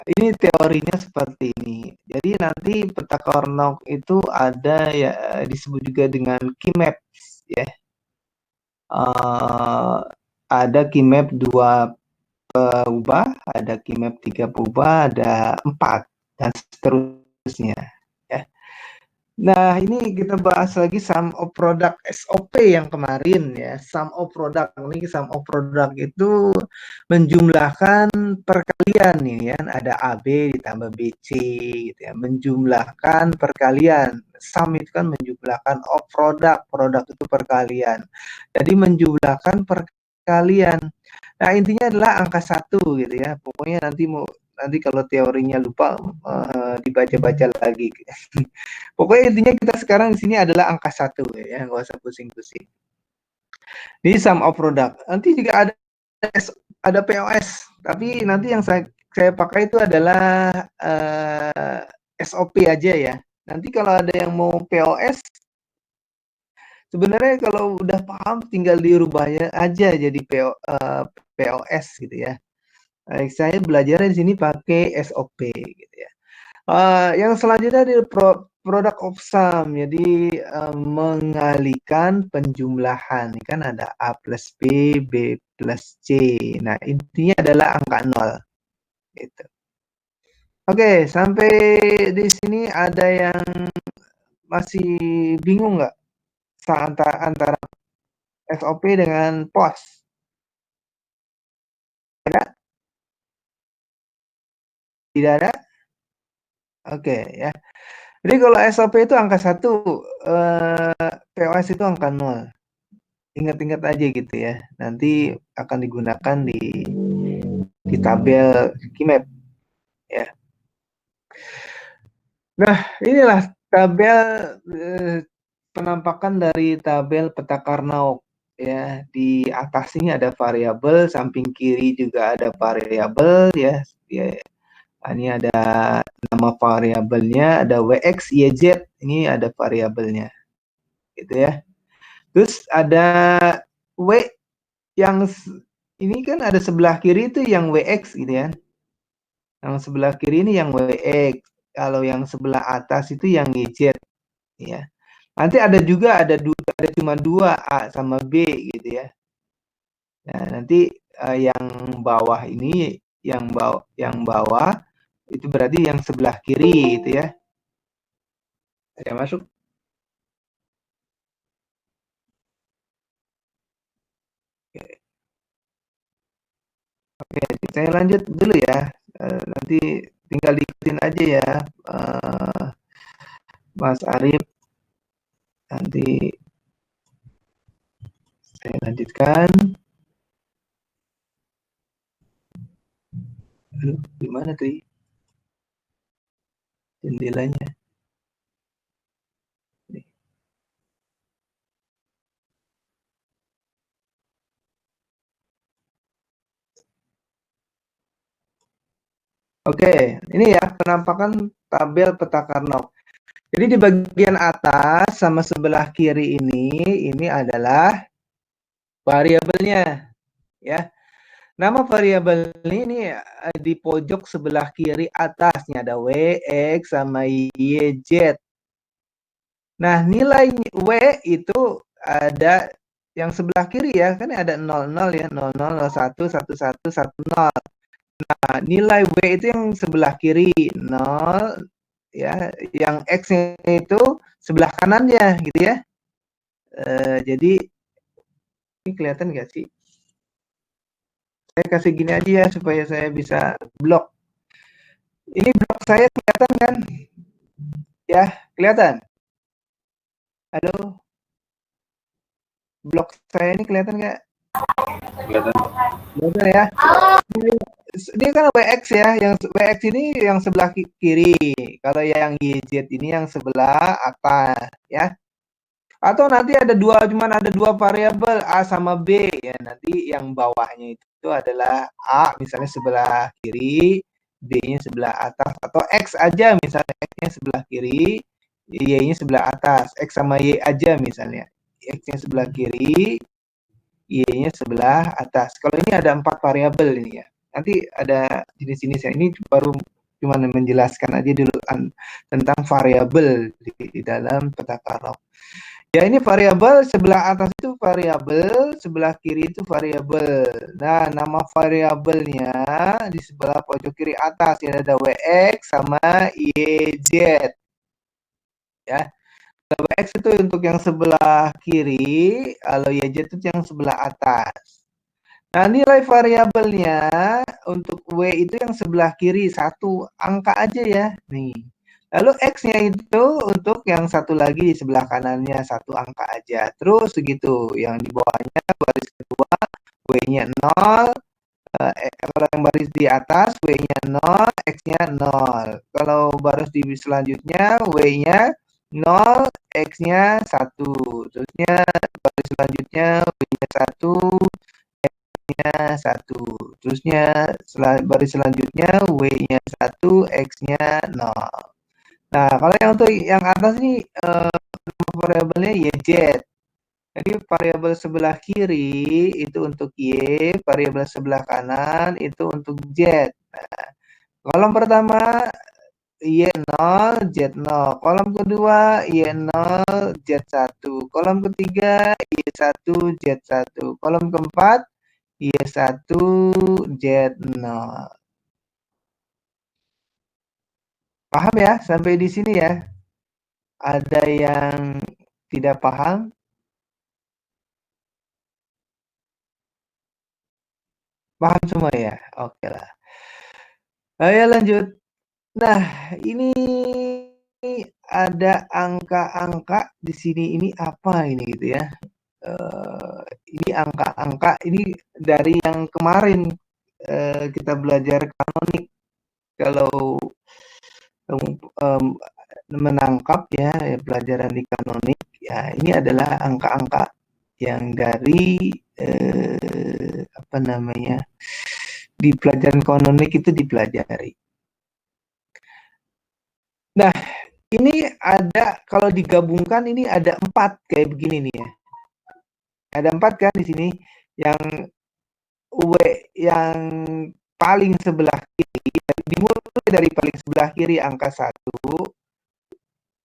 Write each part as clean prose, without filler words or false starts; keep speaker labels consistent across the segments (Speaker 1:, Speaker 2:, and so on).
Speaker 1: ini teorinya seperti ini. Jadi nanti peta Carnot itu ada ya disebut juga dengan key maps ya. Ada key map 2 ubah, ada key map 3 ubah, ada 4 dan seterusnya ya. Nah, ini kita bahas lagi sum of product SOP yang kemarin ya. Sum of product ini sum of product itu menjumlahkan perkalian nih ya. Ada AB ditambah BC gitu ya. Menjumlahkan perkalian. Sum itu kan menjumlahkan of product. Product itu perkalian. Jadi menjumlahkan perkalian. Nah, intinya adalah angka 1 gitu ya. Pokoknya nanti kalau teorinya lupa dibaca-baca lagi. Pokoknya intinya kita sekarang di sini adalah angka 1 ya, nggak usah pusing-pusing. Ini sum of product. Nanti juga ada POS, tapi nanti yang saya pakai itu adalah SOP aja ya. Nanti kalau ada yang mau POS, sebenarnya kalau udah paham tinggal dirubahnya aja jadi POS gitu ya. Saya belajar di sini pakai SOP gitu ya. Yang selanjutnya adalah product of sum. Jadi mengalihkan penjumlahan. Ini kan ada A plus B, B plus C. Nah, intinya adalah angka 0. Gitu. Oke, sampai di sini ada yang masih bingung nggak antara SOP dengan POS? Ada? Tidak ada? Oke ya. Jadi kalau SOP itu angka 1, POS itu angka 0. Ingat-ingat aja gitu ya. Nanti akan digunakan di tabel Keymapp ya. Nah, inilah tabel penampakan dari tabel peta Carnot ya. Di atas ini ada variabel, samping kiri juga ada variabel ya. Ini ada nama variabelnya, ada WX, YZ, ini ada variabelnya. Gitu ya. Terus ada W yang ini kan ada sebelah kiri itu yang WX gitu ya. Yang sebelah kiri ini yang WX. Kalau yang sebelah atas itu yang YZ ya. Nanti ada juga ada cuma 2 A sama B gitu ya. Nah, nanti yang bawah ini yang bawah itu berarti yang sebelah kiri gitu ya. Saya masuk. Oke, saya lanjut dulu ya. Nanti tinggal diikutin aja ya, Mas Arif. Nanti saya lanjutkan. Aduh, gimana tuh jendelanya? Oke, ini ya penampakan tabel peta Carnot. Jadi di bagian atas sama sebelah kiri ini adalah variabelnya ya. Nama variabel ini di pojok sebelah kiri atasnya ada WX sama YZ. Nah, nilai W itu ada yang sebelah kiri ya, kan ada 00 ya, 00, 01, 11, 10. Nah, nilai W itu yang sebelah kiri 0 ya, yang X-nya itu sebelah kanannya gitu ya. Jadi ini kelihatan nggak sih? Saya kasih gini aja ya supaya saya bisa blok. Ini blok saya kelihatan kan? Ya, kelihatan. Halo, blok saya ini kelihatan nggak?
Speaker 2: Kelihatan.
Speaker 1: Kelihatan ya. Dia kan WX ya, yang WX ini yang sebelah kiri. Kalau yang YZ ini yang sebelah atas ya. Atau nanti cuman ada dua variabel A sama B ya. Nanti yang bawahnya itu adalah A misalnya sebelah kiri, B-nya sebelah atas, atau X aja misalnya X-nya sebelah kiri, Y-nya sebelah atas, X sama Y aja misalnya. X-nya sebelah kiri, Y-nya sebelah atas. Kalau ini ada 4 variabel ini ya. Nanti ada jenis-jenisnya. Ini baru cuma menjelaskan aja dulu tentang variabel di dalam peta Karnaugh. Ya, ini variabel sebelah atas itu variabel, sebelah kiri itu variabel. Nah, nama variabelnya di sebelah pojok kiri atas ya ada WX sama YZ ya. WX itu untuk yang sebelah kiri, kalau YZ itu yang sebelah atas. Nah, nilai variabelnya untuk W itu yang sebelah kiri, satu angka aja ya. Nih. Lalu X-nya itu untuk yang satu lagi di sebelah kanannya, satu angka aja. Terus begitu, yang di bawahnya baris kedua, W-nya 0. Kalau yang baris di atas, W-nya 0, X-nya 0. Kalau baris di selanjutnya, W-nya 0, X-nya 1. Terusnya baris selanjutnya, W-nya 1, X-nya 1. Terusnya baris selanjutnya W-nya 1, X-nya 0. Nah, kalau yang untuk yang atas ini variabelnya YZ. Jadi variabel sebelah kiri itu untuk Y, variabel sebelah kanan itu untuk Z. Nah, kolom pertama Y0, Z0. Kolom kedua Y0, Z1. Kolom ketiga Y1, Z1. Kolom keempat Y1, Z0. Paham ya sampai di sini ya? Ada yang tidak paham? Paham semua ya? Oke lah. Ayo lanjut. Nah, ini ada angka-angka di sini, ini apa ini gitu ya? Ini angka-angka ini dari yang kemarin kita belajar kanonik. Kalau menangkap ya pelajaran di kanonik, ya ini adalah angka-angka yang dari apa namanya di pelajaran kanonik itu dipelajari. Nah, ini ada kalau digabungkan ini ada 4 kayak begini nih ya. Ada 4 kan di sini yang W yang paling sebelah kiri, dimulai dari paling sebelah kiri angka 1.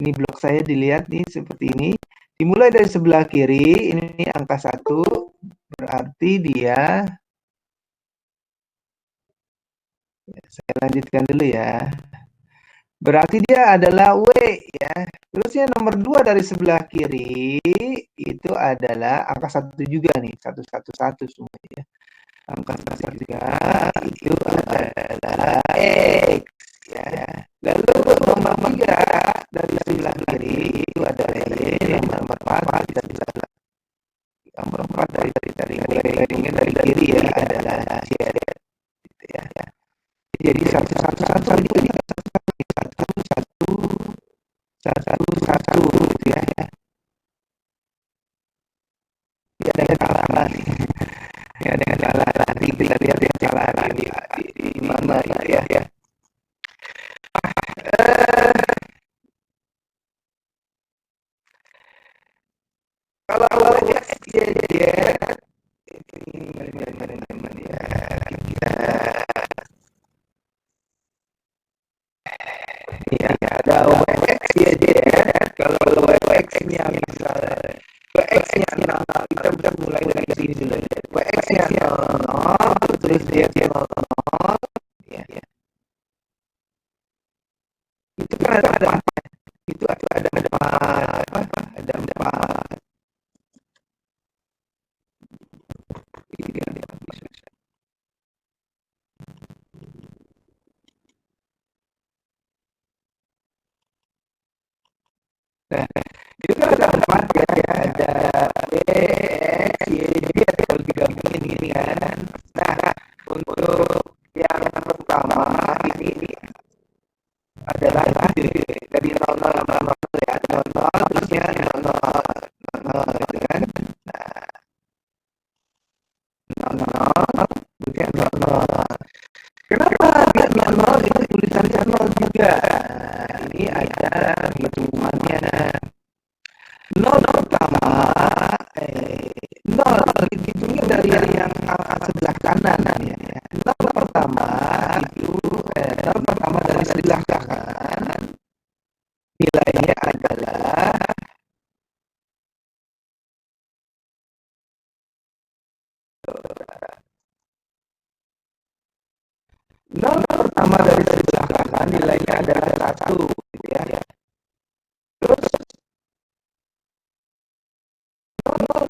Speaker 1: Ini blok saya dilihat nih seperti ini. Dimulai dari sebelah kiri, ini angka 1, berarti dia, saya lanjutkan dulu ya. Berarti dia adalah W ya. Terusnya nomor 2 dari sebelah kiri itu adalah angka 1 juga nih, 111 semuanya. Angka 1 itu adalah X ya. Lalu nomor 3 dari sebelah kiri itu adalah Y, nomor 4 dari sebelah nomor 4 dari kiri ya adalah Z gitu ya. Jadi 111 itu satu gitu ya. Ya ada yang salah lagi. Ya ada yang salah lagi. Kita lihat yang salah lagi di mana ya. Kalau awalnya dia ya ada WX ya. Kalau WX-nya misalnya WX-nya 0, kita bisa mulai dari sini dulu. WX-nya 0, terus dia 0, ya. Itu kan ada 4. Itu ada 4. Ada 4. Nah, itu kan ada 4 ya. Ada B, X, Y, Z kalau digabungin gini kan. Nah, untuk yang pertama ini adalah dari 0, 0, 0, 0 ya. 0, 0, terusnya 0, 0, 0, gitu kan. Nah, 0, 0, terusnya 0, 0. Kenapa dia 0, 0 itu tulisannya 0 juga? Nah, ini ada hitungannya. 0 pertama, 0 hitungnya dari yang angka sebelah kanan ya. 0 pertama itu 0 pertama dari Nol pertama dari sebelah kanan nilainya adalah 1, gitu ya. Terus nol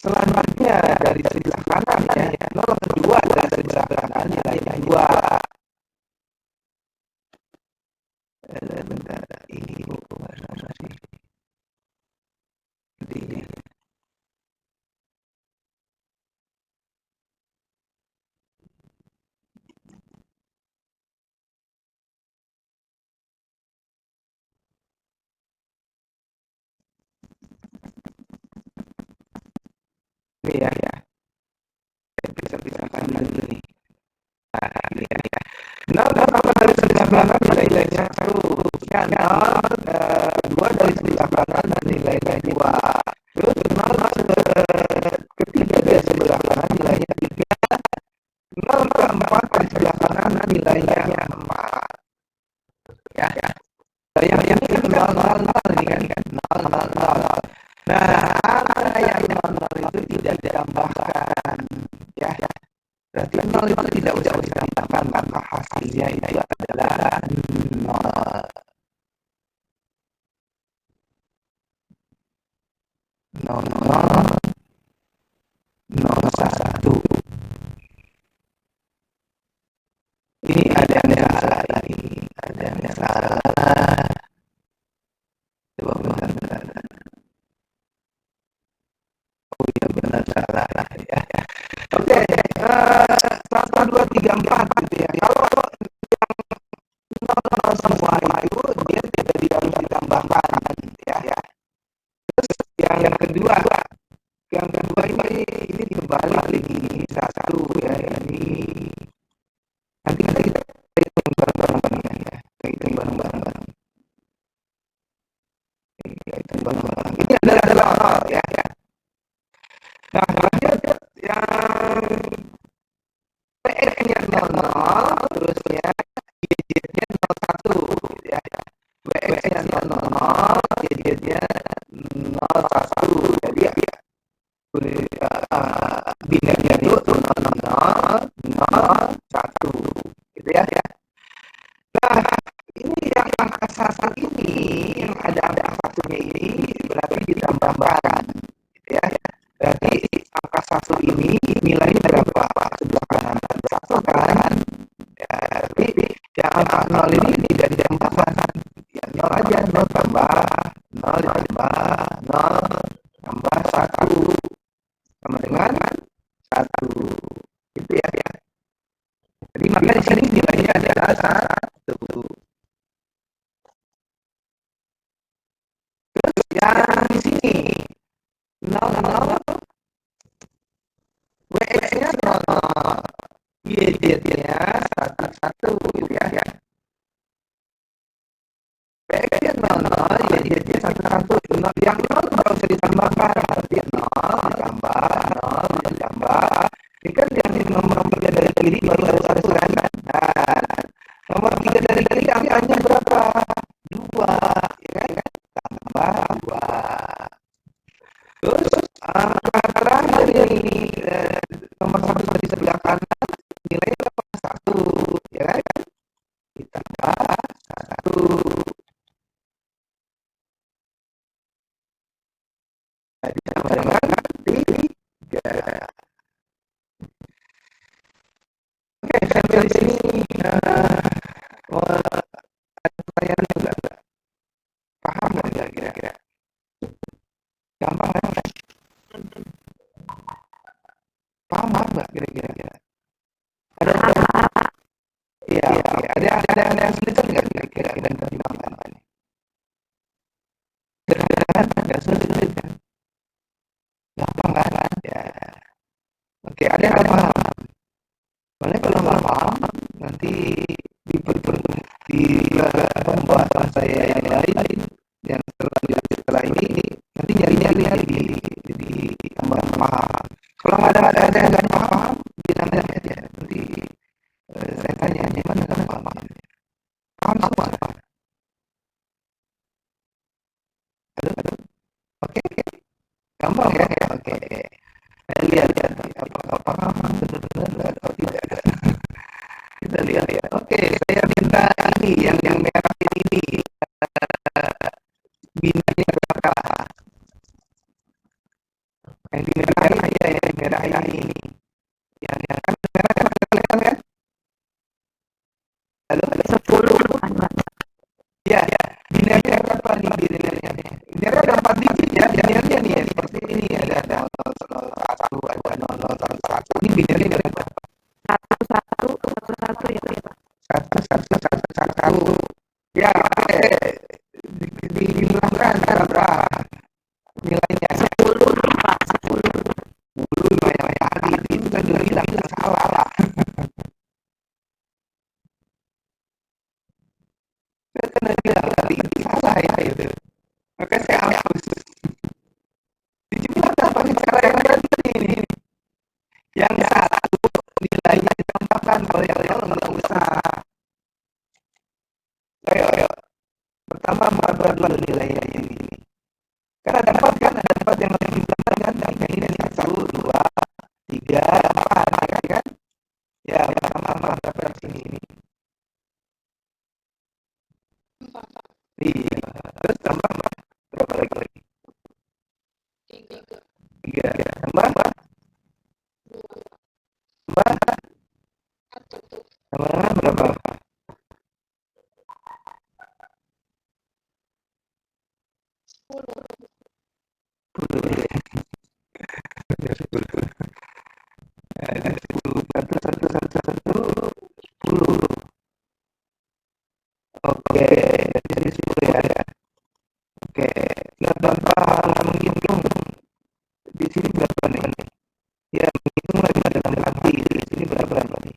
Speaker 1: selanjutnya dari sebelah kanan ya, nol kedua dari sebelah kanan nilainya 2. Bentar, ini apa sih? Ini ya, bisa kanan ini. Nah, ini ya. Nol pertama dari sebelah kanan nilainya 1. Ya, nol kedua dari sebelah kanan nilainya 2. Terus nol ketiga dari sebelah kanan nilainya 3. Nol keempat dari sebelah kanan nilainya 4. Ya, yang ini kan nol nol nol ini kan nol nol nol. Nah, angka yang nol nol itu tidak ditambahkan, ya. Berarti nol itu tidak usah ditambahkan, maka hasilnya itu adalah nol. Nol nol nol satu. Ini ada yang salah ini, ada yang salah. Coba benar. Oh iya benar salah ya. Oke, 1, 2, 3, 4 gitu ya. Kalau nol semua itu dia tidak harus ditambahkan, ya. Terus yang kedua ini dibalik ini 1 ya, ini nanti kita hitung bareng-bareng ya. Kita hitung bareng-bareng. Ini adalah nol ya. Nah, lanjut yang PX-nya 00, terusnya Y-nya 01 gitu ya. WX-nya 00, Y-nya 01. Jadi ya binarnya itu 0001 gitu ya. Nah, ini yang angka satu ini, yang ada satunya ini berarti ditambahkan gitu ya. Berarti angka 1 ini nilainya berapa? Sebelah kanan ada 1 kan? Ya, tapi yang angka 0 ini tidak ditambahkan. Ya, 0 aja, 0 tambah 0 ditambah 0 tambah 1 sama dengan 1. Gitu ya. Jadi maka di sini nilainya adalah 1. Terus yang di sini 00 WX-nya 00, Y-nya 11 gitu ya. WX-nya 00, Y-nya 11. Yang 0 tidak usah ditambahkan, berarti 0 ditambah 0 ditambah. Ini kan yang nomor 3 dari kiri baru ada 1 kan? Nah, nomor 3 dari kiri angkanya berapa? 2, ya kan? Tambah 2. Terus angka terakhir ini nomor 1 dari sebelah kanan nilainya berapa? 1, ya kan? Ditambah 1. Jadi sama dengan 3. Oke, sampai di sini ada pertanyaan enggak? Paham enggak kira-kira? Gampang kan? Paham enggak kira-kira? Ada ya, ada yang sulit enggak kira-kira dan pertimbangan? Sederhana, enggak sulit kan? Gampang kan? Ya. Oke, ada yang nggak paham? Soalnya kalau nggak paham, nanti di pembahasan saya yang lain, yang setelah ini, nanti nyari-nyari jadi tambah paham. Kalau ada yang nggak paham, bilang aja. Nanti saya tanya gimana kan paham? Paham semua kan? Oke, gampang ya. Oke. Lihat apakah paham benar-benar atau tidak. sudah lihat ya. Oke, saya minta ini yang merah ini binatangnya berapa? Yang di merah ya, yang merah ini. Yang kan merah kan kelihatan kan? Halo,
Speaker 2: 10
Speaker 1: ya, ya. Binatangnya berapa nih binatangnya? Binatangnya ada 4 digit ya, binatangnya nih ya, seperti ini ya, ada 001, ada 001. Ini binatangnya berapa?
Speaker 2: satu ya Pak.
Speaker 1: Satu. Ya, oke. Dijumlahkan berapa nilainya?
Speaker 2: 10 Pak, 10.
Speaker 1: Dulu yang tadi itu kan udah bilang itu salah lah. Saya kan udah bilang tadi itu salah ya itu. Maka saya hapus. Dijumlahkan pakai cara yang tadi ini. Yang satu nilainya ditambahkan, kalau yang lain nggak usah. Ayo. Pertama berapa dulu nilainya ini? Karena dapat kan, ada dapat yang lebih ditambahkan kan. Yang ini 1, 2, 3, 4 kan? Ya, pertama dapat ini. Iya. Terus tambah berapa lagi? 3. Tambah berapa? Ada 10, 10. Oke, jadi 10 ya. Oke, nah tanpa menghitung di sini berapa nih? Ya, menghitung lagi dalam hati. Di sini berapa nih?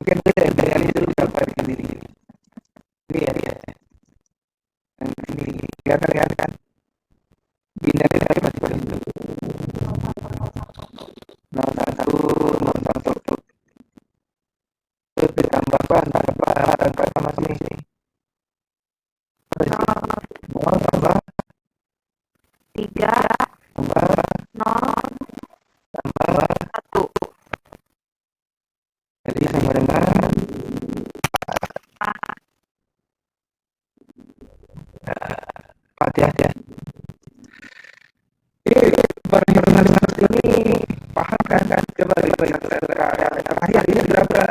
Speaker 1: Oke, dari itu berapa di sini? Ini ya. Yang ini kelihatan kan? Binatang berapa di sini? 01, 01. Terus ditambahkan angka sama sini. Tambah
Speaker 2: 3,
Speaker 1: tambah
Speaker 2: 0,
Speaker 1: tambah
Speaker 2: 1.
Speaker 1: jadi sama dengan ya. Ini perhitungan seperti ini paham kan? Coba terakhir ini berapa?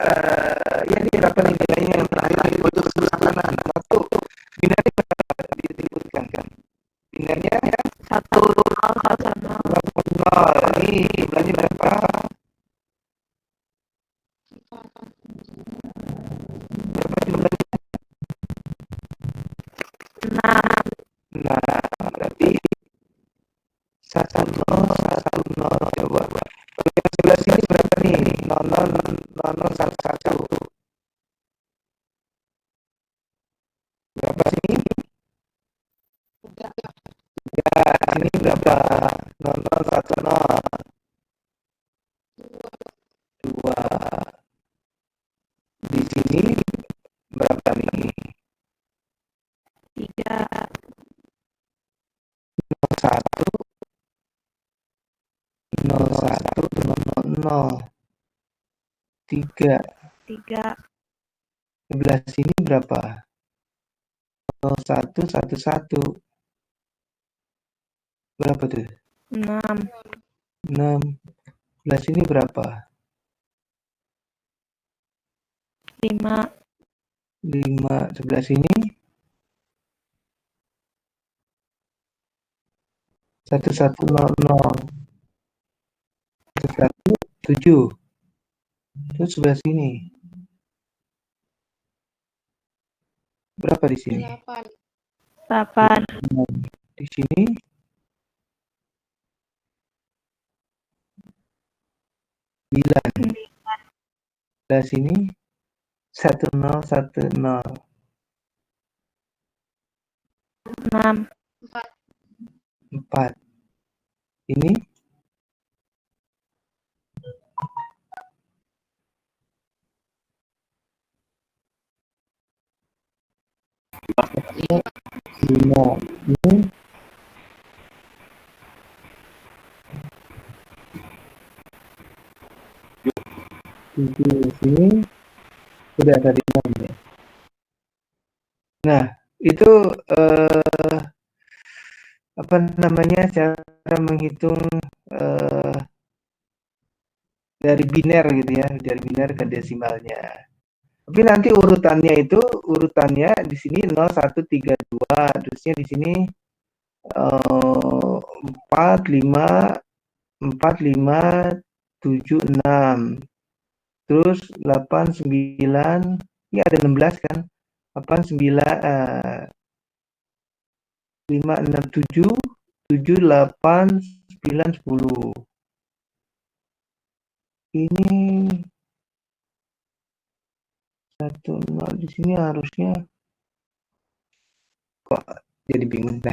Speaker 1: Ya ini berapa nilainya yang terakhir di pojok sebelah kanan? Satu. Binarnya berapa disebutkan kan? Binarnya
Speaker 2: 1, 0, 1, 0.
Speaker 1: 0. Ini jumlahnya berapa? Berapa jumlahnya?
Speaker 2: 6.
Speaker 1: Nah, berarti 1010 coba. Kalau yang sebelah sini berapa nih? 0011. Berapa sini? Ya, sini berapa? 0010. 2. Di sini berapa nih?
Speaker 2: 3,
Speaker 1: 01, 01, 000. 3.
Speaker 2: 3,
Speaker 1: Sebelah sini berapa? 0111. Berapa tuh?
Speaker 2: 6,
Speaker 1: 6. Sebelah sini berapa?
Speaker 2: 5,
Speaker 1: 5. Sebelah sini 1100. 7. Terus sebelah sini berapa di sini?
Speaker 2: 8,
Speaker 1: Di sini 9. Sebelah sini 1010.
Speaker 2: 6,
Speaker 1: 4. Ini 5. Ini 7 sini udah tadi 6 ya. Nah, itu apa namanya cara menghitung dari biner gitu ya, dari biner ke desimalnya. Tapi nanti urutannya di sini 0, 1, 3, 2, terusnya di sini 4, 5, 4, 5, 7, 6. Terus 8, 9, ini ada 16 kan? 8, 9, 5, 6, 7, 7, 8, 9, 10. Ini 1, 0 di sini harusnya kok jadi bingung.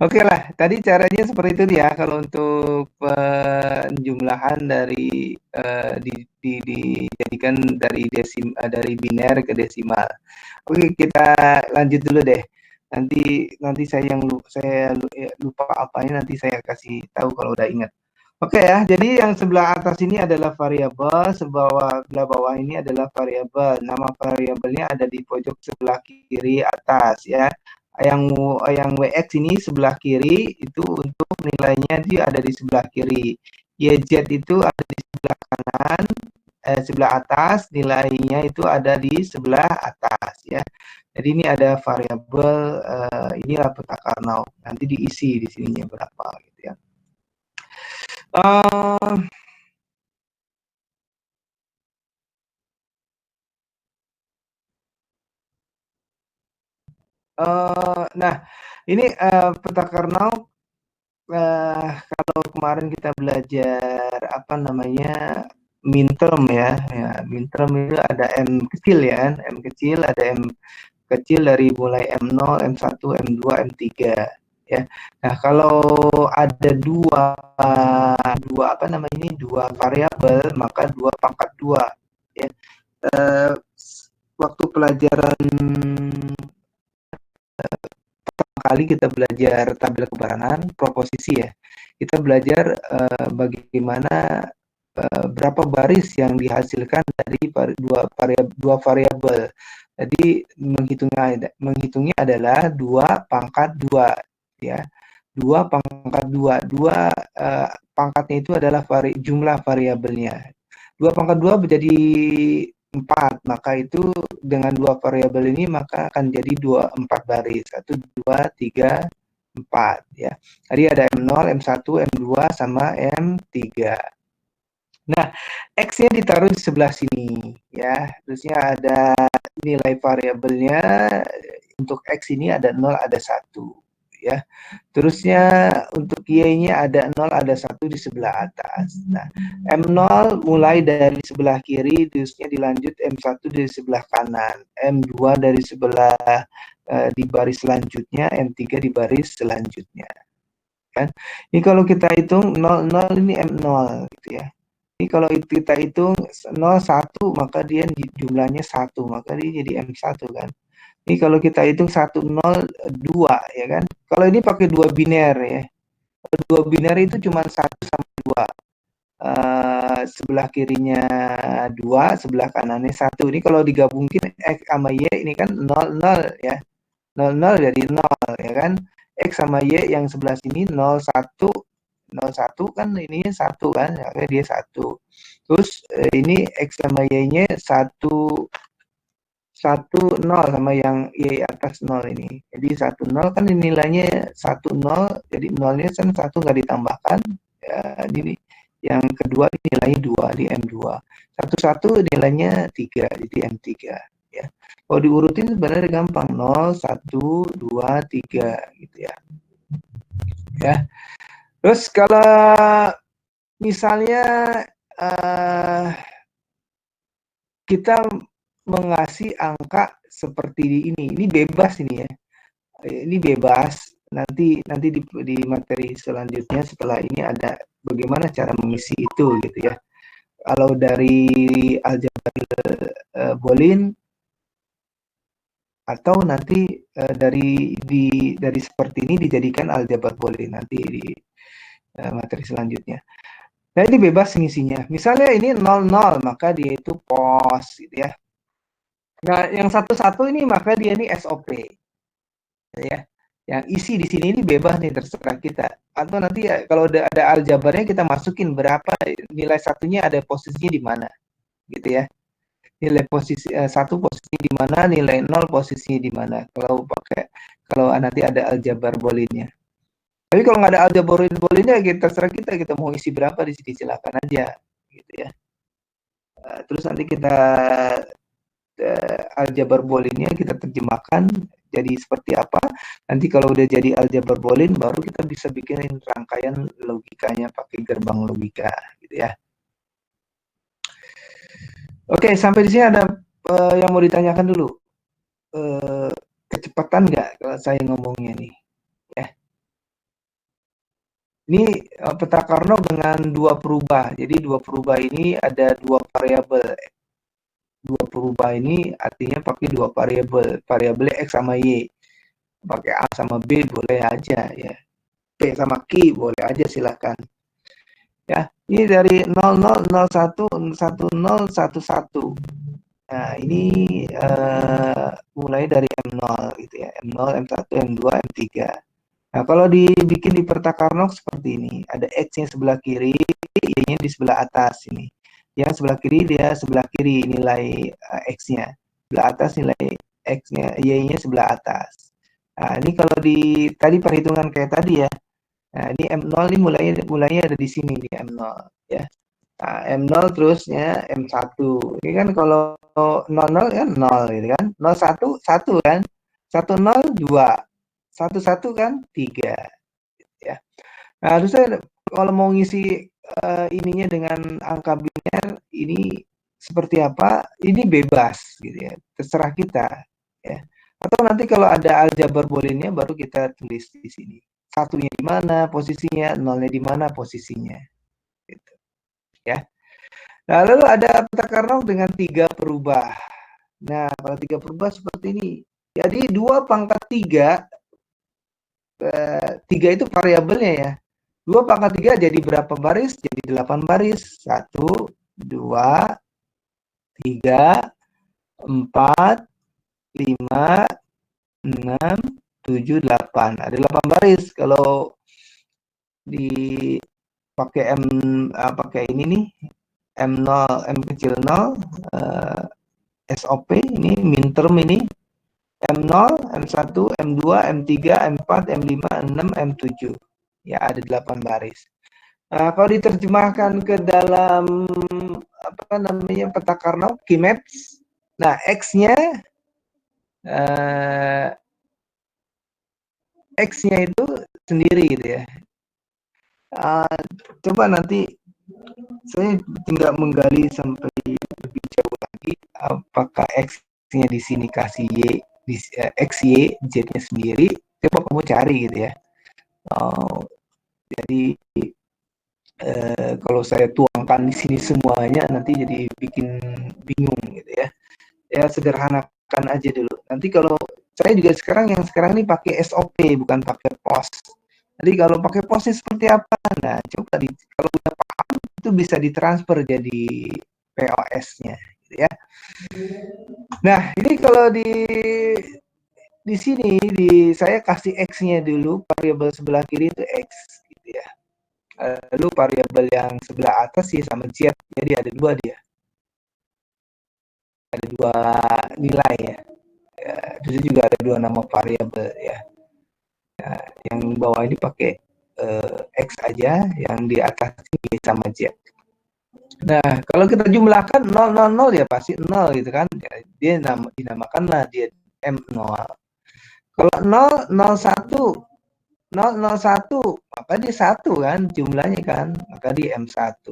Speaker 1: Oke lah, tadi caranya seperti itu ya kalau untuk penjumlahan dari dijadikan dari biner ke desimal. Oke, kita lanjut dulu deh. Nanti saya lupa apanya nanti saya kasih tahu kalau udah ingat. Oke ya, jadi yang sebelah atas ini adalah variabel, sebelah bawah ini adalah variabel. Nama variabelnya ada di pojok sebelah kiri atas ya. Yang WX ini sebelah kiri itu untuk nilainya dia ada di sebelah kiri. YZ itu ada di sebelah kanan, sebelah atas, nilainya itu ada di sebelah atas ya. Jadi ini ada variabel inilah peta Karnaug. Nanti diisi di sininya berapa gitu ya. Nah, ini peta Karnaug kalau kemarin kita belajar apa namanya minterm ya, minterm itu ada M kecil ya, M kecil ada M kecil dari mulai M0, M1, M2, M3 ya. Nah, kalau ada dua apa namanya ini dua variabel maka 2 pangkat 2 ya. Waktu pelajaran kali kita belajar tabel kebarangan proposisi ya. Kita belajar bagaimana berapa baris yang dihasilkan dari dua variabel. Jadi menghitungnya adalah 2 pangkat 2 ya. 2 pangkat 2. Pangkatnya itu adalah jumlah variabelnya. 2 pangkat 2 menjadi 4, maka itu dengan 2 variabel ini maka akan jadi 4 baris. 1, 2, 3, 4 ya. Tadi ada M0, M1, M2 sama M3. Nah, X-nya ditaruh di sebelah sini ya. Terusnya ada nilai variabelnya untuk X ini ada 0, ada 1 ya. Terusnya untuk Y-nya ada 0, ada 1 di sebelah atas. Nah, M0 mulai dari sebelah kiri, terusnya dilanjut M1 dari sebelah kanan, M2 dari sebelah di baris selanjutnya, M3 di baris selanjutnya. Kan? Ini kalau kita hitung 0, 0 ini M0 gitu ya. Ini kalau kita hitung 0, 1 maka dia jumlahnya 1, maka dia jadi M1 kan. Ini kalau kita hitung 1, 0, 2 ya kan. Kalau ini pakai 2 biner ya. 2 biner itu cuma 1 sama 2. Sebelah kirinya 2, sebelah kanannya 1. Ini kalau digabungin X sama Y ini kan 0, 0 ya. 0, 0 jadi 0 ya kan. X sama Y yang sebelah sini 0, 1. 0, 1 kan ininya 1 kan. Ya, dia 1. Terus ini X sama Y-nya 1, 0 sama yang Y atas 0 ini. Jadi 1, 0 kan nilainya 1, 0. Jadi 0-nya kan 1 nggak ditambahkan. Ya, ini yang kedua nilainya 2 di M2. 1, 1 nilainya 3 jadi M3 ya. Kalau diurutin sebenarnya gampang 0, 1, 2, 3 gitu ya. Ya. Terus kalau misalnya kita mengasih angka seperti ini bebas ini ya. Ini bebas. Nanti di materi selanjutnya setelah ini ada bagaimana cara mengisi itu gitu ya. Kalau dari aljabar Boolean atau nanti dari seperti ini dijadikan aljabar Boolean nanti di materi selanjutnya. Nah, ini bebas ngisinya. Misalnya ini 00, maka dia itu pos gitu ya. Nah, yang 11 ini maka dia ini SOP ya. Yang isi di sini ini bebas nih, terserah kita. Atau nanti ya, kalau ada aljabarnya kita masukin berapa nilai satunya, ada posisinya di mana gitu ya. Nilai posisi satu posisi di mana, nilai 0 posisinya di mana. Kalau nanti ada aljabar booleannya. Tapi kalau nggak ada aljabar booleannya, kita terserah kita mau isi berapa di sini, silakan aja gitu ya. Terus nanti kita aljabar booleannya kita terjemahkan jadi seperti apa. Nanti kalau udah jadi aljabar boolean, baru kita bisa bikinin rangkaian logikanya pakai gerbang logika gitu ya. Oke, sampai di sini ada yang mau ditanyakan dulu. Kecepatan nggak kalau saya ngomongnya nih ya. Ini peta Carnot dengan dua perubah. Jadi dua perubah ini ada dua variabel. Dua perubah ini artinya pakai dua variabel. Variabelnya X sama Y. Pakai A sama B boleh aja ya. P sama Q boleh aja, silakan. Ya, ini dari 0001 1011. Nah, ini mulai dari M0 gitu ya. M0, M1, M2, M3. Nah, kalau dibikin di peta Carnot seperti ini, ada X-nya sebelah kiri, Y-nya di sebelah atas ini. Yang sebelah kiri dia sebelah kiri nilai X-nya. Sebelah atas nilai X-nya, Y-nya sebelah atas. Nah, ini kalau tadi perhitungan kayak tadi ya. Nah, ini M0 ini mulainya ada di sini di M0 ya. Nah, M0 terusnya M1. Ini kan kalau 00 kan 0 gitu kan. 01 1 kan. 10 2. 11 kan 3 ya. Nah, terus saya kalau mau ngisi ininya dengan angka biner ini seperti apa? Ini bebas gitu ya. Terserah kita ya. Atau nanti kalau ada aljabar booleannya baru kita tulis di sini. Satunya di mana posisinya, nolnya di mana posisinya. Gitu ya. Nah, lalu ada peta Carnot dengan 3 perubah. Nah, kalau 3 perubah seperti ini. Jadi 2 pangkat 3, 3 itu variabelnya ya. 2 pangkat 3 jadi berapa baris? Jadi 8 baris. 1, 2, 3, 4, 5, 6, 7, 8. Ada 8 baris. Kalau dipakai pakai ini nih, M0, M kecil 0, SOP ini minterm ini M0, M1, M2, M3, M4, M5, M6, M7. Ya, ada 8 baris. Nah, kalau diterjemahkan ke dalam apa namanya peta Carnot, Keymaps, nah X-nya X-nya itu sendiri gitu ya. Coba nanti saya tinggal menggali sampai lebih jauh lagi, apakah X-nya di sini kasih Y, X, Y, Z-nya sendiri. Coba kamu cari gitu ya. Jadi kalau saya tuangkan di sini semuanya nanti jadi bikin bingung gitu ya. Ya sederhanakan aja dulu. Nanti kalau saya juga sekarang ini pakai SOP bukan pakai POS. Jadi kalau pakai POS seperti apa? Nah, coba kalau udah paham itu bisa ditransfer jadi POS-nya gitu ya. Nah, ini kalau di sini saya kasih X-nya dulu, variabel sebelah kiri itu X gitu ya. Lalu variabel yang sebelah atas sih sama Z, jadi ada dua dia. Ada dua nilai ya. Terus juga ada dua nama variabel ya. Nah, yang bawah ini pakai X aja, yang di atas ini sama Z. Nah, kalau kita jumlahkan 000 ya pasti 0 gitu kan. Dia dinamakanlah dia M0. Kalau 001 maka dia 1 kan jumlahnya kan, maka dia M1.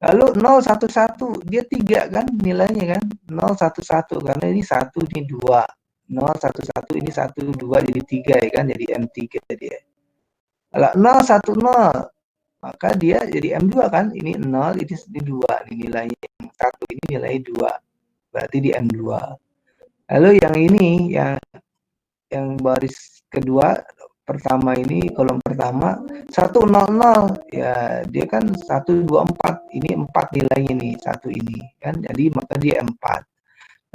Speaker 1: Lalu 011 dia 3 kan nilainya kan. 011 karena ini 1 ini 2. 011 ini 1 2 jadi 3 ya kan, jadi M3 dia. Kalau 010 maka dia jadi M2 kan. Ini 0 ini 2 ini nilainya. Yang 1 ini nilai 2. Berarti di M2. Lalu yang ini yang baris kedua pertama ini, kolom pertama 100, ya dia kan 124, ini 4 nilainya nih, satu ini kan, jadi maka dia 4.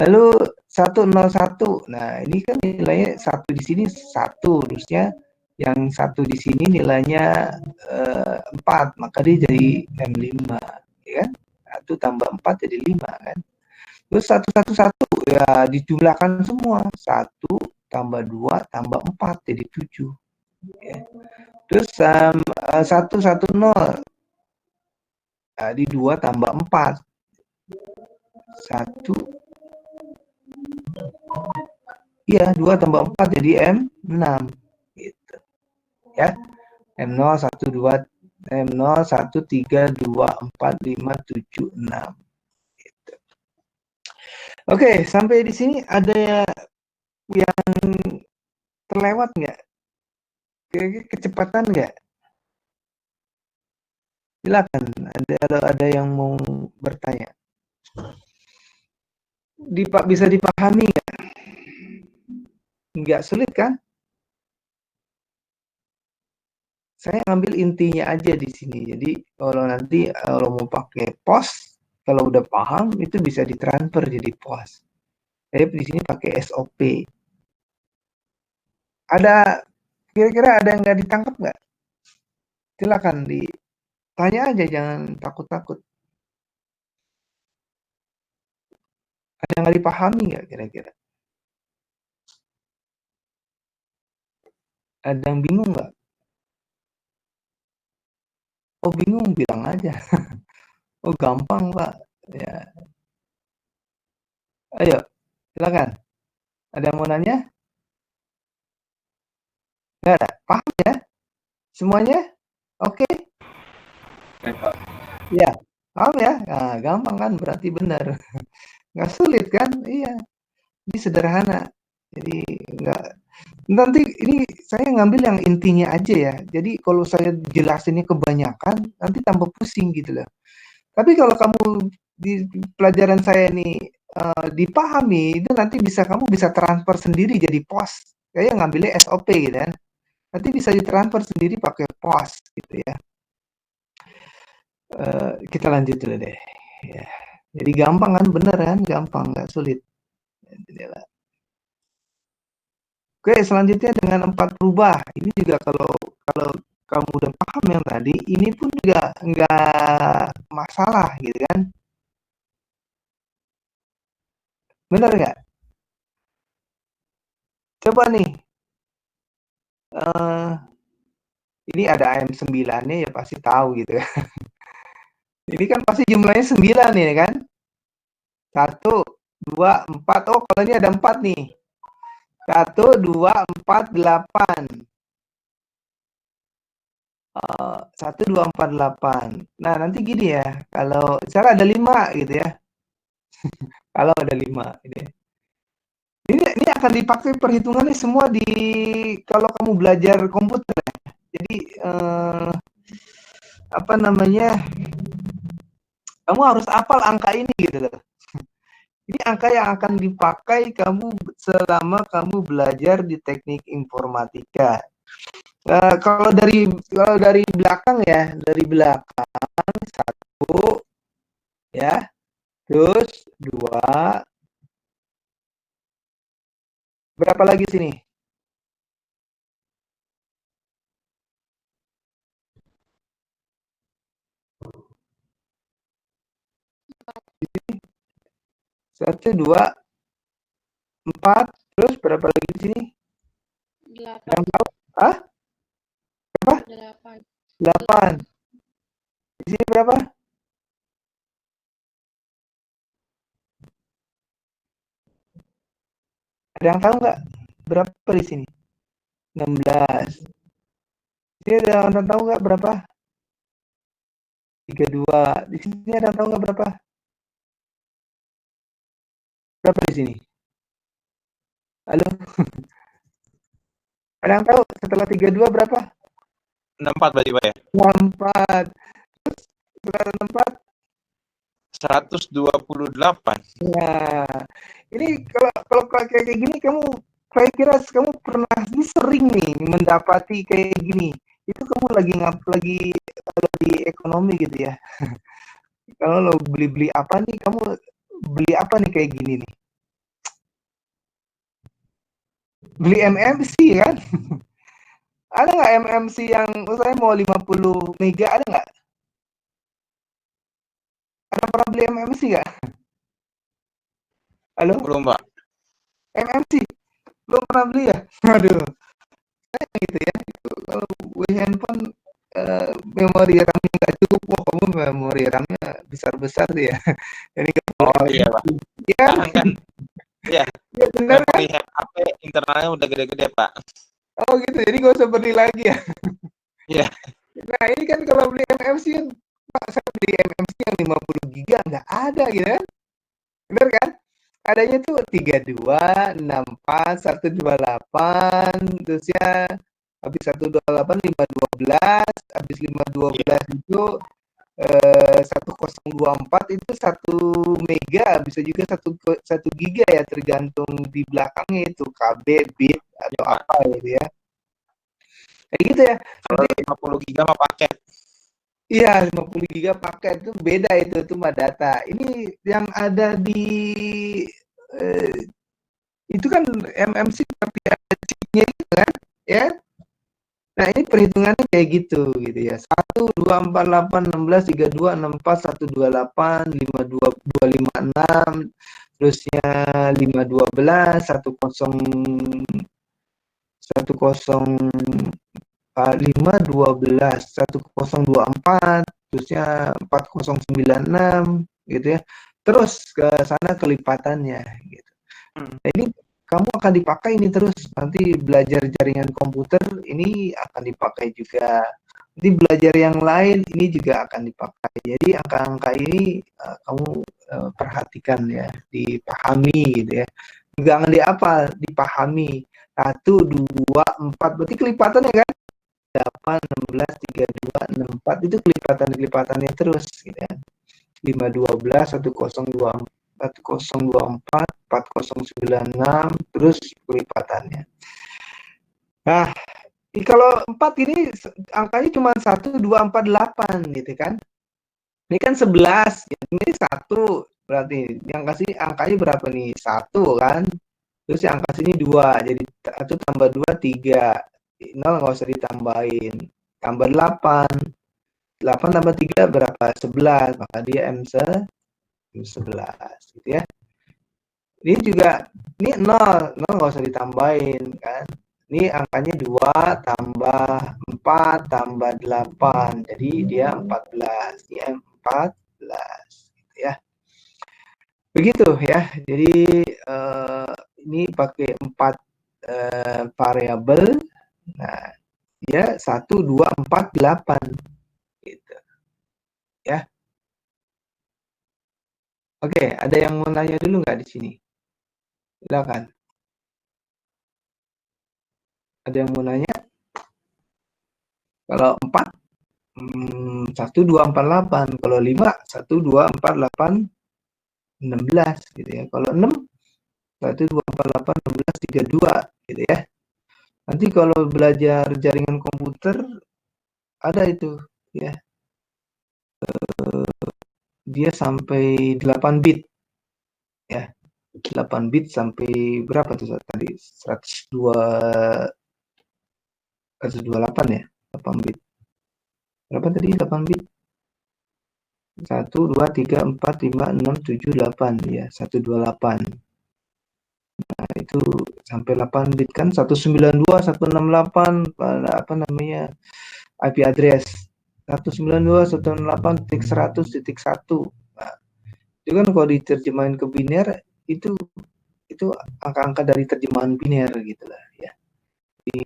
Speaker 1: Lalu 101, nah ini kan nilainya 1 di sini 1, harusnya yang 1 di sini nilainya 4, maka dia jadi M5, ya kan? 1 tambah 4 jadi 5 kan. Terus 111 ya dijumlahkan semua, 1 tambah 2 tambah 4 jadi 7. Ya. Terus 110 di 2 tambah 4. 1 iya 2 tambah 4 jadi M6 gitu. Ya. M0 1 2 M0 1 3 2 4 5 7 6 gitu. Oke, sampai di sini ada yang terlewat nggak? Kira-kira kecepatan nggak? Silakan, ada yang mau bertanya. Bisa dipahami nggak? Nggak sulit kan? Saya ambil intinya aja di sini. Jadi kalau nanti kalau mau pakai POS, kalau udah paham itu bisa ditransfer jadi POS. Saya di sini pakai SOP. Ada kira-kira ada yang nggak ditangkap nggak? Silakan ditanya aja, jangan takut-takut. Ada yang nggak dipahami nggak kira-kira? Ada yang bingung nggak? Oh bingung, bilang aja. Oh gampang Pak. Ya, ayo silakan. Ada yang mau nanya? Nggak ada? Paham ya? Semuanya? Oke? Ya, paham ya? Nah, gampang kan? Berarti benar. Nggak sulit kan? Iya, ini sederhana. Jadi nggak, nanti ini saya ngambil yang intinya aja ya. Jadi kalau saya jelasinnya kebanyakan, nanti tambah pusing gitu loh. Tapi kalau kamu di pelajaran saya ini dipahami, itu nanti kamu bisa transfer sendiri jadi POS. Kayak ngambilnya SOP gitu kan. Nanti bisa ditransfer sendiri pakai POS gitu ya. Kita lanjut dulu deh. Ya. Jadi gampang kan, bener kan? Gampang, nggak sulit. Oke, selanjutnya dengan 4 rubah. Ini juga kalau kalau kamu udah paham yang tadi, ini pun juga nggak masalah gitu kan. Bener nggak? Coba nih, ini ada AM9-nya ya pasti tahu gitu kan. Ini kan pasti jumlahnya 9 nih kan. 1, 2, 4. Oh, kalau ini ada 4 nih. 1, 2, 4, 8. 1, 2, 4, 8. Nah, nanti gini ya, kalau misalnya ada 5 gitu ya. Kalau ada 5 gitu ya. Ini akan dipakai perhitungannya semua kalau kamu belajar komputer ya. Jadi apa namanya? Kamu harus hafal angka ini gitu loh. Ini angka yang akan dipakai kamu selama kamu belajar di teknik informatika. Kalau dari belakang ya, dari belakang 1 ya, terus 2, berapa lagi sini? Satu, 2, 4, terus berapa lagi di sini?
Speaker 3: 8.
Speaker 1: Yang tahu? Ah? Berapa?
Speaker 3: 8.
Speaker 1: 8. Di sini berapa? Ada yang tahu nggak? Berapa di sini? 16. Di sini ada yang tahu nggak berapa? 32. Di sini ada yang tahu nggak berapa? Berapa di sini? Halo? Ada yang tahu setelah 32 berapa?
Speaker 4: 64 berarti Pak ya?
Speaker 1: 64. Setelah 64?
Speaker 4: 128.
Speaker 1: Nah, ini kalau kayak gini kamu kira-kira kamu pernah ini sering nih mendapati kayak gini. Itu kamu lagi ada di ekonomi gitu ya. Kalau lo beli-beli apa nih, kamu beli apa nih kayak gini nih? Beli MMC kan? Ada nggak MMC yang saya mau 50 mega, ada nggak? Ada pernah beli MMC nggak? Halo?
Speaker 4: Belum, Pak.
Speaker 1: MMC? Belum pernah beli ya? Waduh, gitu ya. Itu kalau beli handphone memori RAM-nya nggak cukup, wah kamu memori RAM-nya besar-besar tuh ya. Jadi
Speaker 4: Oh iya, Pak.
Speaker 1: ya,
Speaker 4: Sekarang kan, ya,
Speaker 1: ya benar kan?
Speaker 4: memori HP internalnya udah gede-gede, Pak.
Speaker 1: Oh gitu, jadi nggak usah beli lagi ya.
Speaker 4: Iya.
Speaker 1: Nah ini kan kalau beli MMC kan, Pak saya beli MMC yang 50 giga nggak ada gitu kan? Bener kan? Adanya tuh 32, 64, 128, terus ya habis 128 512, habis 512 itu 1024 itu 1 mega, bisa juga 1 giga ya, tergantung di belakangnya itu KB, bit atau
Speaker 4: Iya, Pak.
Speaker 1: apa gitu ya. Kayak gitu ya.
Speaker 4: Kalau
Speaker 1: Nanti
Speaker 4: 50 giga mah paket.
Speaker 1: iya 50 giga paket itu beda, itu mah data. Ini yang ada di eh, itu kan MMC seperti ada chipnya gitu kan, ya. Nah ini perhitungannya kayak gitu ya. 1, 2, 4, 8, 16, 32, 64, 128, 52, 256, terusnya 512, 512, 1024, terusnya 4096 gitu ya. Terus ke sana kelipatannya gitu. Nah, ini kamu akan dipakai ini terus, nanti belajar jaringan komputer ini akan dipakai juga. Nanti belajar yang lain ini juga akan dipakai. Jadi angka-angka ini kamu perhatikan ya, dipahami gitu ya. Jangan dihafal, dipahami. 1, 2, 4, berarti kelipatannya kan? 8, 16, 32, 64 itu kelipatan-kelipatannya terus gitu kan. 512, 1024, 4096, terus kelipatannya. Nah, kalau 4 ini angkanya cuma 1248 gitu kan. Ini kan 11, ini 1, berarti yang kasih angkanya berapa nih? 1 kan. Terus yang angka sini 2, jadi 1 tambah 2 3. 0 nggak usah ditambahin. Tambah 8. 8 tambah 3 berapa? 11, maka dia M11 gitu ya. Ini juga, ini 0 nggak usah ditambahin kan. Ini angkanya 2 tambah 4 tambah 8, jadi dia 14. Dia 14 gitu ya. Begitu ya. Jadi ini pakai 4 variabel. Nah, dia 1, 2, 4, 8 gitu ya. Oke, ada yang mau nanya dulu nggak di sini? Silakan. Ada yang mau nanya? Kalau 4, 1, 2, 4, 8. Kalau 5, 1, 2, 4, 8, 16 gitu ya. Kalau 6, 1, 2, 4, 8, 16, 32 gitu ya. Nanti kalau belajar jaringan komputer ada itu ya. Dia sampai 8 bit ya. 8 bit sampai berapa tuh tadi? 128 ya? 8 bit. Berapa tadi 8 bit? 1, 2, 3, 4, 5, 6, 7, 8 ya, 128. Nah, itu sampai 8 bit kan, 192, 168 apa namanya, IP address. 192, 168.100.1. Nah, itu kan kalau diterjemahin ke biner itu angka-angka dari terjemahan biner gitu lah ya. Jadi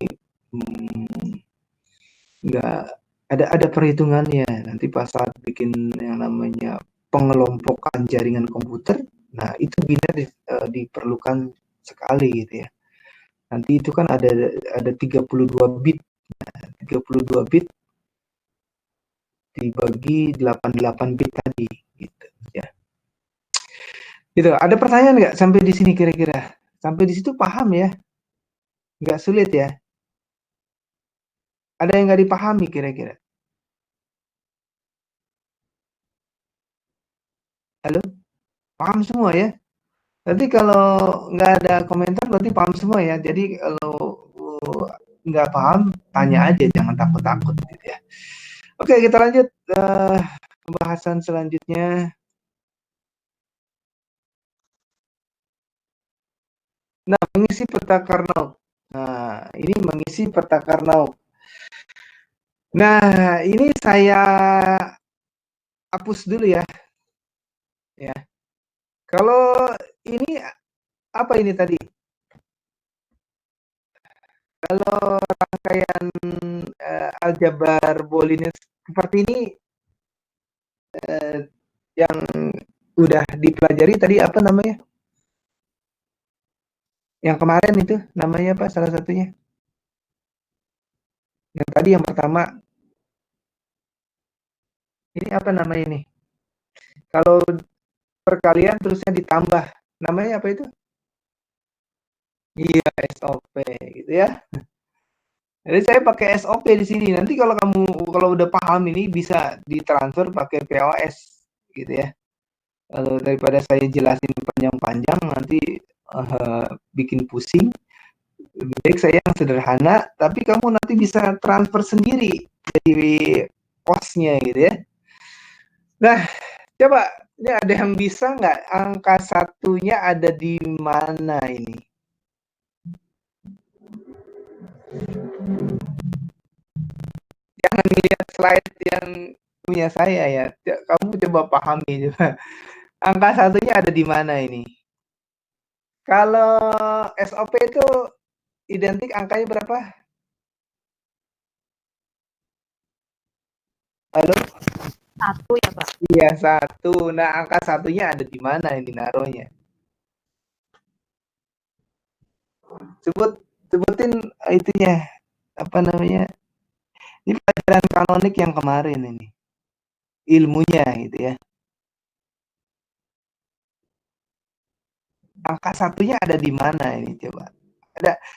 Speaker 1: nggak ada perhitungannya. Nanti pas saat bikin yang namanya pengelompokan jaringan komputer, nah itu biner diperlukan sekali gitu ya. Nanti itu kan ada 32 bit. Nah, 32 bit dibagi 88 bit tadi gitu ya. Gitu. Ada pertanyaan nggak sampai di sini kira-kira? Sampai di situ paham ya? Nggak sulit ya? Ada yang nggak dipahami kira-kira? Halo? Paham semua ya? Berarti kalau nggak ada komentar berarti paham semua ya. Jadi kalau nggak paham, tanya aja, jangan takut-takut gitu ya. Oke, kita lanjut pembahasan selanjutnya. Nah, mengisi peta Karnaug. Nah, ini mengisi peta Karnaug. Nah, ini saya hapus dulu ya. Ya. Kalau ini apa ini tadi? Kalau rangkaian aljabar Boolean seperti ini yang udah dipelajari tadi apa namanya? Yang kemarin itu namanya apa salah satunya? Yang tadi yang pertama, ini apa namanya ini? Kalau perkalian terusnya ditambah, namanya apa itu? Iya, SOP gitu ya. Jadi saya pakai SOP di sini. Nanti kalau udah paham ini bisa ditransfer pakai POS gitu ya. Kalau daripada saya jelasin panjang-panjang nanti bikin pusing. Lebih baik saya yang sederhana, tapi kamu nanti bisa transfer sendiri dari posnya gitu ya. Nah, coba ini ada yang bisa nggak angka satunya ada di mana ini? Jangan lihat slide yang punya saya ya. Kamu coba pahami coba. Angka satunya ada di mana ini? Kalau SOP itu identik angkanya berapa? Halo?
Speaker 2: Satu ya, Pak.
Speaker 1: Iya, satu. Nah, angka satunya ada di mana ini naruhnya? Sebutin itunya, apa namanya? Ini pelajaran kanonik yang kemarin ini. Ilmunya gitu ya. Angka satunya ada di mana ini coba?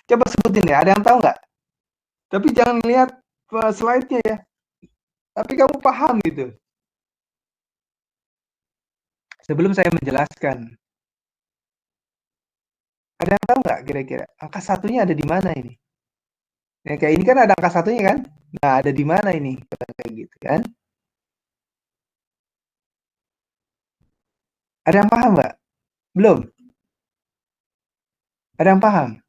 Speaker 1: Coba sebutin ya. Ada yang tahu nggak? Tapi jangan lihat slide-nya ya. Tapi kamu paham gitu. Sebelum saya menjelaskan, ada yang tahu nggak kira-kira angka satunya ada di mana ini? Ya, kayak ini kan ada angka satunya kan? Nah, ada di mana ini? Kayak gitu kan? Ada yang paham nggak? Belum? Ada yang paham?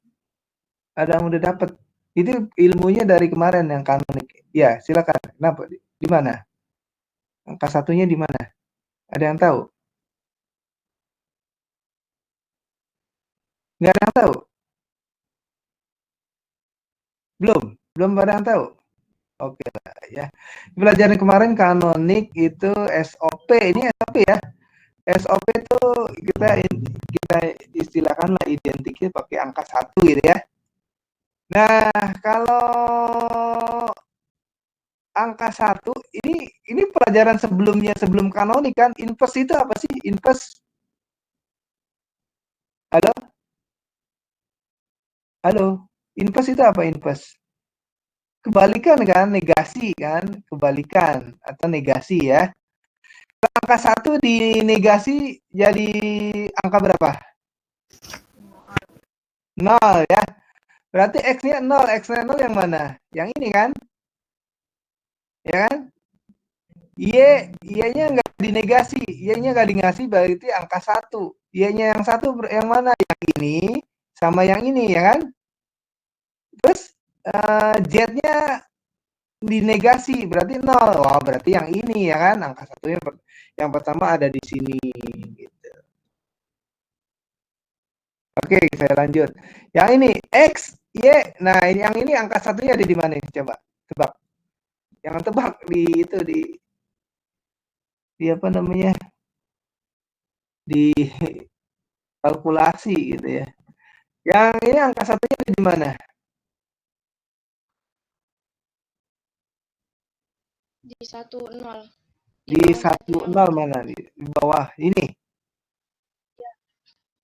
Speaker 1: Ada yang udah dapat? Itu ilmunya dari kemarin yang kanonik. Ya, silakan. Kenapa? Di mana? Angka satunya di mana? Ada yang tahu? Nggak ada yang tahu? Belum? Belum ada yang tahu? Oke lah ya. Pelajaran kemarin kanonik itu SOP. Ini SOP ya. SOP itu kita istilahkanlah identiknya pakai angka satu gitu ya. Nah, kalau angka satu ini pelajaran sebelumnya sebelum kanonik kan. Inverse itu apa sih? Inverse. Halo? Halo? Inverse itu apa inverse? Kebalikan kan, negasi kan, kebalikan atau negasi ya. Angka satu dinegasi jadi angka berapa? 0 ya. Berarti X-nya 0. X-nya 0 yang mana? Yang ini kan? Ya kan? Y-nya nggak dinegasi. Y-nya nggak dinegasi berarti angka 1. Y-nya yang satu yang mana? Yang ini sama yang ini ya kan? Terus Z-nya dinegasi berarti 0. Wah, berarti yang ini ya kan? Angka satunya yang pertama ada di sini gitu. Oke, saya lanjut. Yang ini X, Y. Nah, yang ini angka satunya ada di mana? Coba tebak. Jangan tebak di apa namanya? Di kalkulasi gitu ya. Yang ini angka satunya ada di mana?
Speaker 3: Di 10.
Speaker 1: Di 10 mana? Di bawah ini.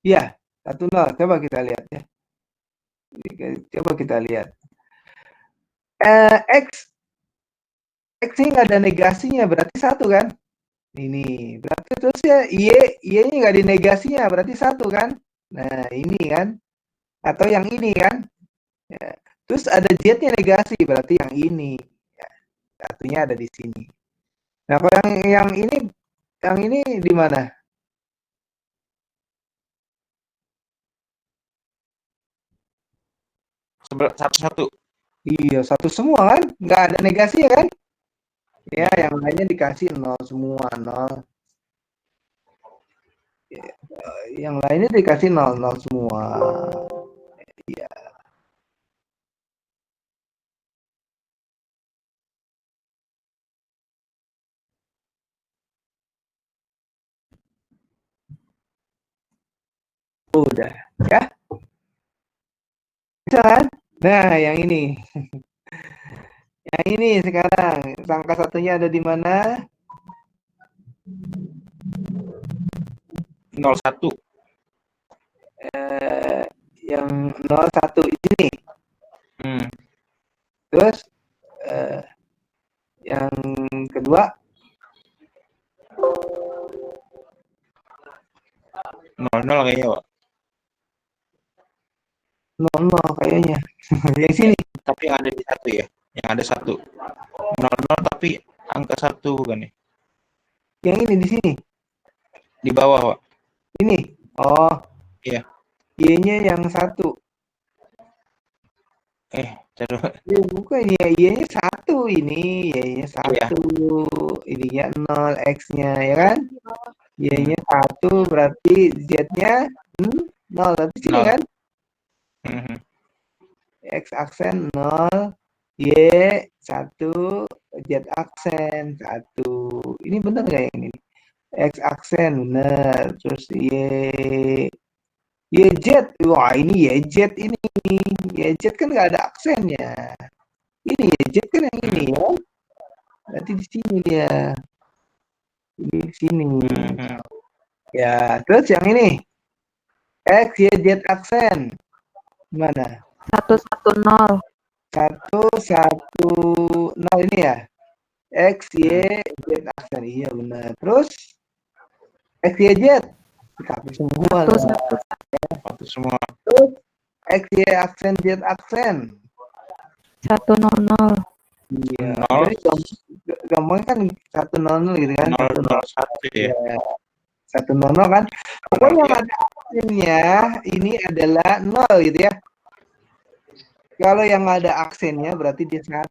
Speaker 1: Iya, 10. Coba kita lihat ya. Coba kita lihat. X ini nggak ada negasinya, berarti 1 kan? Ini, berarti terus ya Y-nya nggak dinegasinya, berarti 1 kan? Nah, ini kan? Atau yang ini kan? Ya. Terus ada Z-nya negasi, berarti yang ini. Ya, satunya ada di sini. Nah, kalau yang ini di mana?
Speaker 4: Satu-satu.
Speaker 1: Iya, 1 semua kan? Nggak ada negasinya kan? Ya,
Speaker 4: Iya.
Speaker 1: yang lainnya dikasih 0 semua, 0. Yang lainnya dikasih 0 semua. Iya. Udah, ya. Bisa kan? Nah, yang ini. Yang ini sekarang, angka satunya ada di mana?
Speaker 4: 01.
Speaker 1: Yang 01 ini. Terus yang kedua
Speaker 4: 00 kayaknya, Pak.
Speaker 1: 00 kayaknya. Yang sini.
Speaker 4: Tapi yang ada di 1 ya. Yang ada 1. 00 tapi angka 1 bukan ya?
Speaker 1: Yang ini di sini.
Speaker 4: Di bawah, Pak.
Speaker 1: Ini. Oh.
Speaker 4: Iya.
Speaker 1: Y-nya yang 1.
Speaker 4: Ya,
Speaker 1: bukan ya, Y-nya 1 ini. Y-nya 1. Ya. Ininya 0, X-nya ya kan? Y-nya 1 berarti Z-nya 0. Berarti sini kan? X aksen 0, Y 1, Z aksen 1. Ini benar nggak yang ini? X aksen benar. Terus YZ. Wah, ini YZ ini. YZ kan nggak ada aksennya. Ini YZ kan yang ini ya. Berarti di sini dia. Ini di sini. Ya, terus yang ini. X, Y, Z aksen. Gimana?
Speaker 2: 110.
Speaker 1: 110 ini ya. X, Y, Z aksen. Iya benar. Terus X, Y, Z dikasih semua.
Speaker 4: 1 semua.
Speaker 1: Terus X, Y aksen, Z aksen.
Speaker 2: 100.
Speaker 1: Iya. Jadi gampang kan 100 gitu kan.
Speaker 4: 001 ya.
Speaker 1: 100 kan. Pokoknya yang ada aksennya ini adalah 0 gitu ya. Kalau yang ada aksennya berarti dia 1.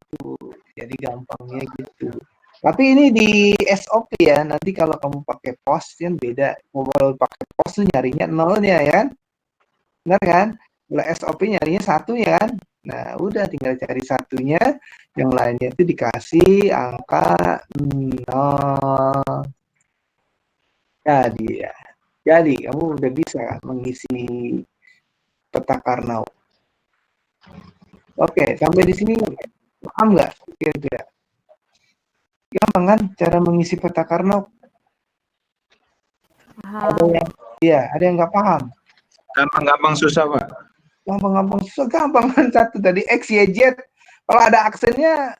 Speaker 1: Jadi gampangnya gitu. Tapi ini di SOP ya. Nanti kalau kamu pakai pos kan beda. Kalau pakai pos tuh nyarinya 0-nya ya kan? Benar kan? Kalau SOP nyarinya 1 ya kan? Nah, udah tinggal cari satunya. Yang lainnya itu dikasih angka 0. Jadi ya. Jadi kamu udah bisa mengisi peta Karnaug. Oke, sampai di sini paham nggak? Kira-kira gampang kan cara mengisi peta Karnaug? Ada yang nggak paham?
Speaker 4: Gampang-gampang susah, Pak.
Speaker 1: Gampang-gampang susah, gampang kan satu tadi X, Y, Z. Kalau ada aksennya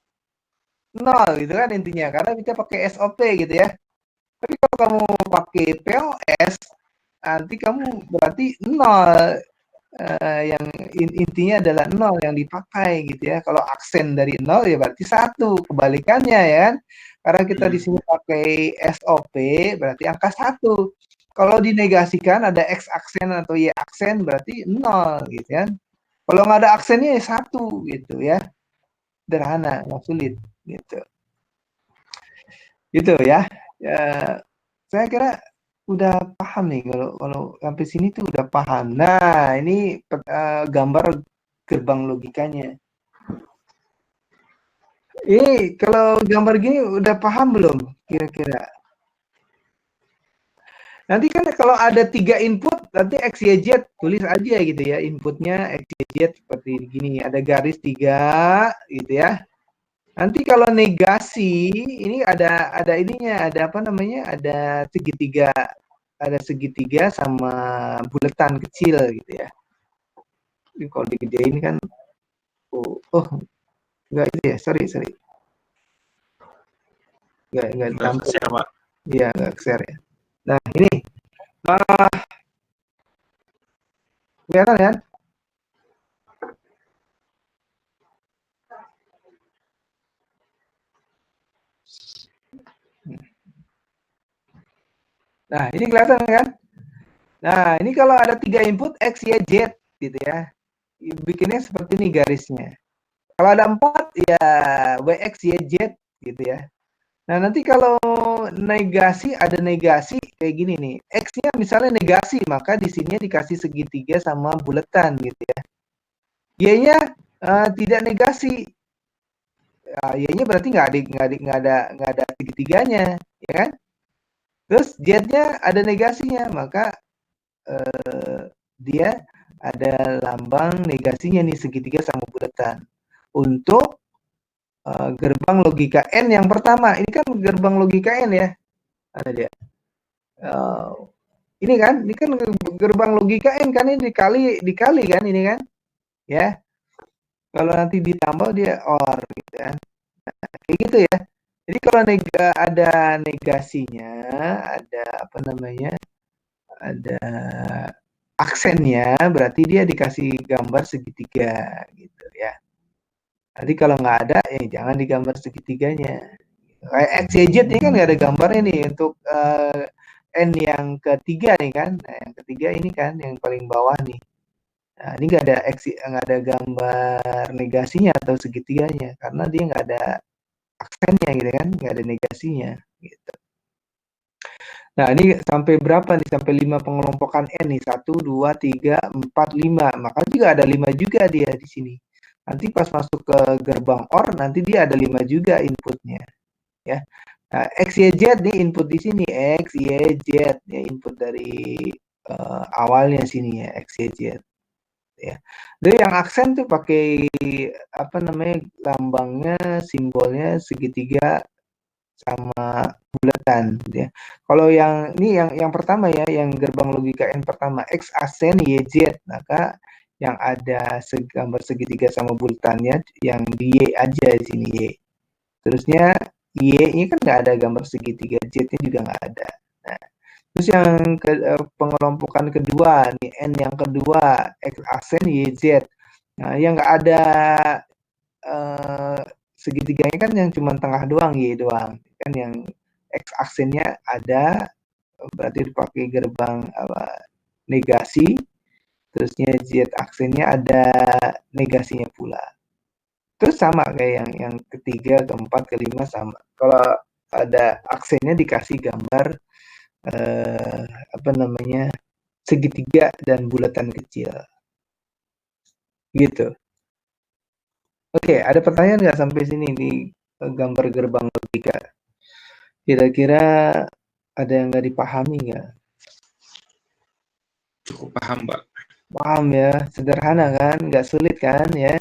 Speaker 1: 0 gitu kan intinya, karena kita pakai SOP gitu ya. Tapi kalau kamu pakai POS, nanti kamu berarti 0. Yang intinya adalah 0 yang dipakai gitu ya. Kalau aksen dari 0 ya berarti 1. Kebalikannya ya kan. Karena kita di sini pakai SOP berarti angka 1. Kalau dinegasikan ada X aksen atau Y aksen berarti 0 gitu kan. Kalau nggak ada aksennya ya 1 gitu ya. Sederhana, nggak sulit gitu. Gitu ya. Saya kira udah paham nih kalau sampai sini tuh udah paham. Nah, ini gambar gerbang logikanya. Ini kalau gambar gini udah paham belum kira-kira? Nanti kan kalau ada 3 input, nanti X, Y, Z tulis aja gitu ya. Inputnya X, Y, Z seperti gini. Ada garis 3 gitu ya. Nanti kalau negasi, ini ada ininya, ada apa namanya? Ada segitiga. Ada segitiga sama buletan kecil gitu ya. Kalau digedein kan, oh enggak itu ya, sorry. Enggak
Speaker 4: Nggak
Speaker 1: tampil.
Speaker 4: share, Pak.
Speaker 1: Iya, enggak share ya. Nah, ini ah, kelihatan kan? Nah, ini kelihatan kan? Nah, ini kalau ada 3 input X, Y, Z gitu ya. Bikinnya seperti ini garisnya. Kalau ada 4 ya W, X, Y, Z gitu ya. Nah, nanti kalau negasi, ada negasi kayak gini nih. X-nya misalnya negasi, maka di sini dikasih segitiga sama buletan gitu ya. Y-nya tidak negasi. Y-nya berarti nggak ada segitiganya, ya kan? Terus Z-nya ada negasinya, maka dia ada lambang negasinya nih segitiga sama buletan. Untuk gerbang logika N yang pertama, ini kan gerbang logika N ya, ada dia. Ini kan gerbang logika N kan, ini dikali kan ini kan, ya. Kalau nanti ditambah dia OR gitu kan, kayak gitu ya. Jadi kalau ada negasinya, ada apa namanya, ada aksennya, berarti dia dikasih gambar segitiga gitu ya. Nanti kalau nggak ada, ya jangan digambar segitiganya. Kayak X, Y, Z ini kan nggak ada gambarnya nih untuk N yang ketiga nih kan. Nah, yang ketiga ini kan yang paling bawah nih. Nah, ini nggak ada gambar negasinya atau segitiganya karena dia nggak ada aksennya gitu kan, nggak ada negasinya gitu. Nah, ini sampai berapa nih? Sampai 5 pengelompokan N nih. 1, 2, 3, 4, 5. Maka juga ada 5 juga dia di sini. Nanti pas masuk ke gerbang OR, nanti dia ada 5 juga inputnya. Ya. Nah, X, Y, Z nih input di sini. X, Y, Z. Ya, input dari awalnya sini ya. X, Y, Z. Ya. Jadi yang aksen tuh pakai apa namanya, lambangnya, simbolnya segitiga sama buletan ya. Kalau yang ini yang pertama ya, yang gerbang logika N pertama X aksen Y Z, maka yang ada gambar segitiga sama buletannya yang di Y aja di sini Y. Terusnya Y-nya kan nggak ada gambar segitiga, Z-nya juga nggak ada. Nah, terus yang pengelompokan kedua nih, N yang kedua X aksen Y Z. Nah, yang nggak ada segitiganya kan yang cuma tengah doang, Y doang. Kan yang X aksennya ada, berarti dipakai gerbang negasi, terusnya Z aksennya ada negasinya pula. Terus sama kayak yang ketiga, keempat, kelima sama. Kalau ada aksennya dikasih gambar apa namanya, segitiga dan bulatan kecil. Gitu. Oke, ada pertanyaan nggak sampai sini di gambar gerbang logika? Kira-kira ada yang nggak dipahami nggak?
Speaker 4: Cukup paham, Pak.
Speaker 1: Paham ya, sederhana kan, nggak sulit kan ya.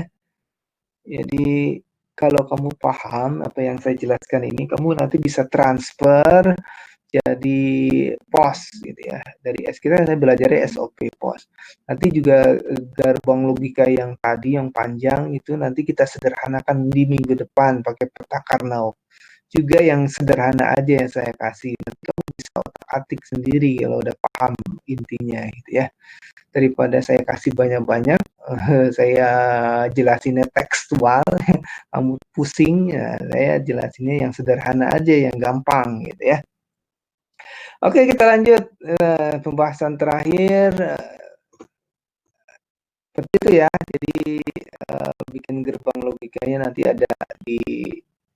Speaker 1: Jadi kalau kamu paham apa yang saya jelaskan ini, kamu nanti bisa transfer jadi POS gitu ya. Dari kita saya belajarnya SOP POS. Nanti juga gerbang logika yang tadi yang panjang itu nanti kita sederhanakan di minggu depan pakai peta Karnaugh. Juga yang sederhana aja yang saya kasih. Nanti kamu bisa otak-atik sendiri kalau udah paham intinya gitu ya. Daripada saya kasih banyak-banyak, saya jelasinnya tekstual, kamu pusing, ya, saya jelasinnya yang sederhana aja, yang gampang gitu ya. Oke, kita lanjut pembahasan terakhir. Seperti itu ya. Jadi bikin gerbang logikanya nanti ada di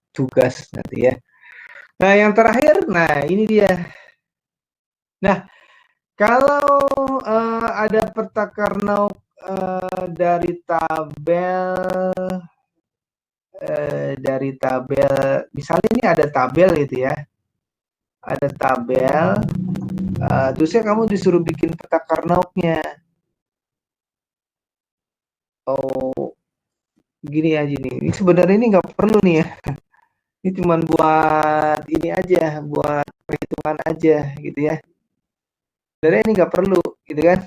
Speaker 1: tugas nanti ya. Nah, yang terakhir, nah ini dia. Nah, kalau ada peta Karnaugh dari tabel, misalnya ini ada tabel gitu ya. Ada tabel, terusnya kamu disuruh bikin peta Karnaugh-nya. Oh, gini aja nih. Ini sebenarnya ini nggak perlu nih ya. Ini cuma buat ini aja, buat perhitungan aja gitu ya. Sebenarnya ini nggak perlu gitu kan.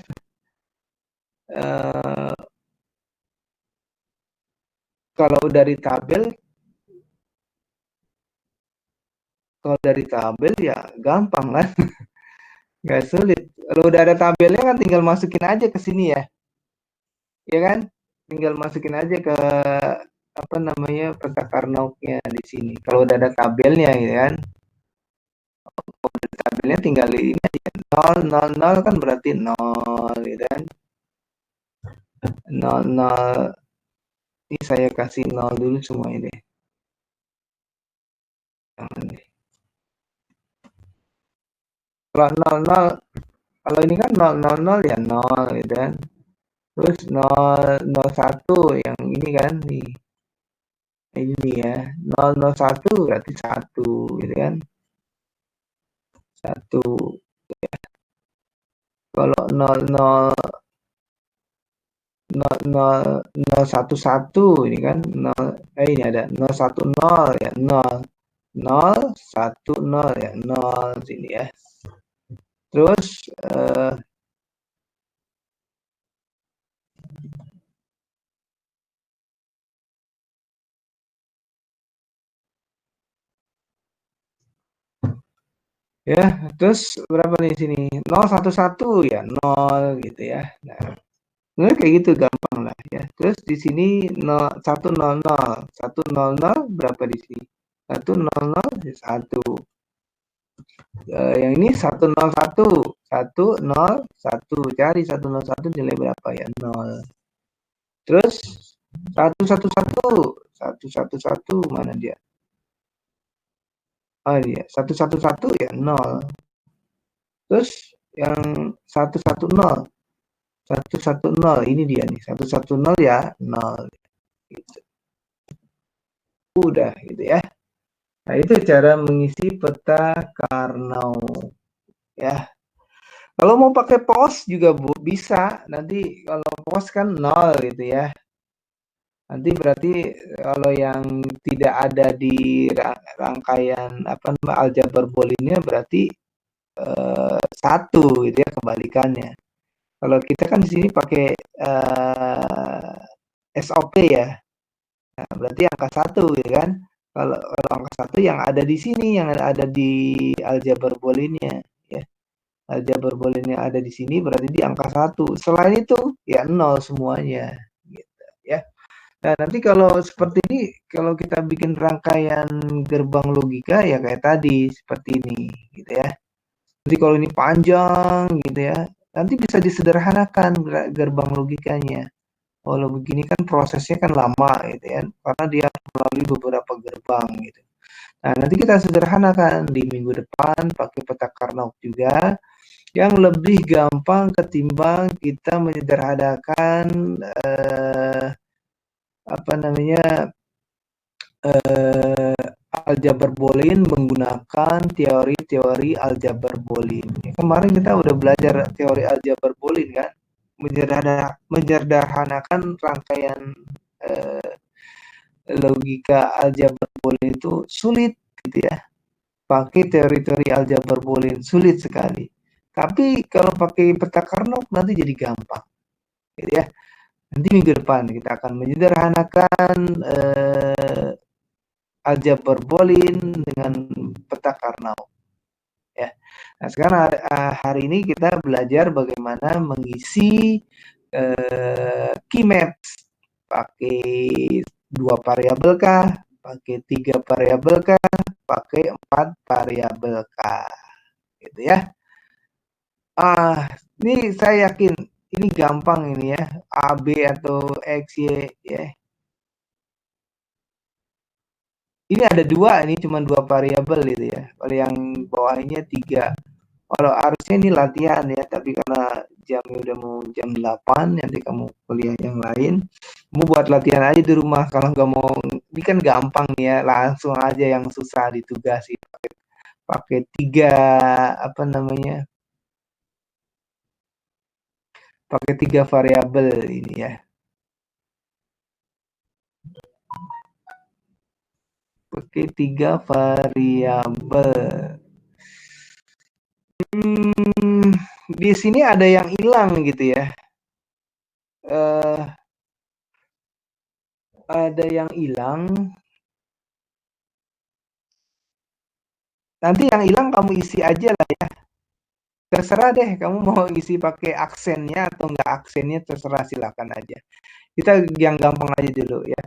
Speaker 1: kalau dari tabel ya gampang kan, nggak sulit. Kalau udah ada tabelnya kan tinggal masukin aja ke sini ya, ya kan? Tinggal masukin aja ke apa namanya peta Karnaugnya di sini. Kalau udah ada tabelnya, ya kan? Tabelnya tinggal ini aja. 0, 0, 0 kan berarti 0, gitu kan? 0, 0. Ini saya kasih 0 dulu semua ini. Jangan deh. Kalau 0, 0, kalau ini kan 0, 0, 0 ya 0, gitu kan? Terus 0, 0, 1 yang ini kan nih. Ini ya. 0, 0, 1 berarti 1, gitu kan? 1. Kalau 0, 0, 0, 0, 0, 1, 1 ini kan 0, ini ada 0, 1, 0 ya 0. 0, 1, 0 ya 0 sini ya. Terus ya, terus berapa nih sini? 0, 1, 1 ya 0 gitu ya. Nah, sebenarnya kayak gitu gampang lah ya. Terus di sini 0, 1, 0, 0. 1, 0, 0 berapa di sini? 1, 0, 0 ya 1. Yang ini 1, 0, 1. 1, 0, 1. Cari 1, 0, 1 nilai berapa ya? 0. Terus 1, 1, 1. 1, 1, 1 mana dia? Oh iya, 1, 1, 1 ya 0. Terus yang 1, 1, 0. 1, 1, 0 ini dia nih. 1, 1, 0 ya 0. Gitu. Udah gitu ya. Nah, itu cara mengisi peta Karnaug ya. Kalau mau pakai pos juga bisa. Nanti kalau pos kan 0 gitu ya. Nanti berarti kalau yang tidak ada di rangkaian apa namanya aljabar booleannya berarti 1 gitu ya kebalikannya. Kalau kita kan di sini pakai SOP ya. Nah, berarti angka 1 gitu kan. Kalau angka 1 yang ada di sini, yang ada di aljabar booleannya ya. Aljabar boolean yang ada di sini berarti di angka 1. Selain itu ya 0 semuanya gitu ya. Nah, nanti kalau seperti ini kalau kita bikin rangkaian gerbang logika ya kayak tadi seperti ini gitu ya. Jadi kalau ini panjang gitu ya, nanti bisa disederhanakan gerbang logikanya. Kalau begini kan prosesnya kan lama gitu ya, karena dia melalui beberapa gerbang gitu. Nah, nanti kita sederhanakan di minggu depan pakai peta Karnaug juga yang lebih gampang ketimbang kita menyederhanakan apa namanya aljabar boolean menggunakan teori-teori aljabar boolean. Kemarin kita udah belajar teori aljabar boolean kan, menyederhanakan rangkaian logika aljabar boolean itu sulit gitu ya. Pakai teori-teori aljabar boolean sulit sekali. Tapi kalau pakai peta Karnaug nanti jadi gampang, gitu ya. Nanti minggu depan kita akan menyederhanakan aljabar boolean dengan peta Karnaug. Ya. Nah, sekarang hari ini kita belajar bagaimana mengisi key maps pakai 2 variabel kah, pakai 3 variabel kah, pakai 4 variabel kah, gitu ya. Ini saya yakin ini gampang ini ya, A, B atau X, Y ya. Ini ada 2, ini cuma 2 variabel gitu ya. Kalau yang bawahnya 3. Kalau harusnya ini latihan ya, tapi karena jamnya udah mau jam 8, nanti kamu kuliah yang lain, kamu buat latihan aja di rumah. Kalau nggak mau, ini kan gampang ya, langsung aja yang susah ditugasi pakai 3 apa namanya? Pakai 3 variabel ini ya. Pakai 3 variabel. Di sini ada yang hilang gitu ya. ada yang hilang, nanti yang hilang kamu isi aja lah ya. Terserah deh, kamu mau isi pakai aksennya atau enggak aksennya, terserah, silakan aja. Kita yang gampang aja dulu ya.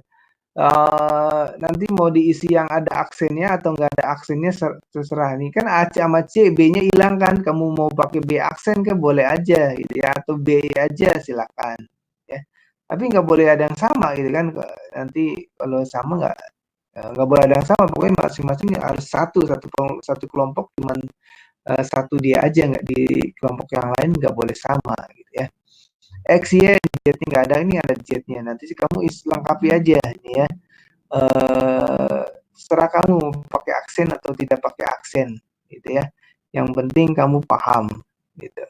Speaker 1: Nanti mau diisi yang ada aksennya atau enggak ada aksennya, terserah. Nih kan A sama C, B-nya hilang kan, kamu mau pakai B aksen kan boleh aja gitu ya, atau B aja silakan ya. Tapi nggak boleh ada yang sama gitu kan, nanti kalau sama nggak boleh ada yang sama, pokoknya masing-masing harus satu kelompok cuman satu dia aja, nggak di kelompok yang lain nggak boleh sama gitu ya. X, Y, Z-nya nggak ada, ini ada Z-nya. Nanti kamu lengkapi aja ini ya. Serah kamu pakai aksen atau tidak pakai aksen gitu ya. Yang penting kamu paham gitu.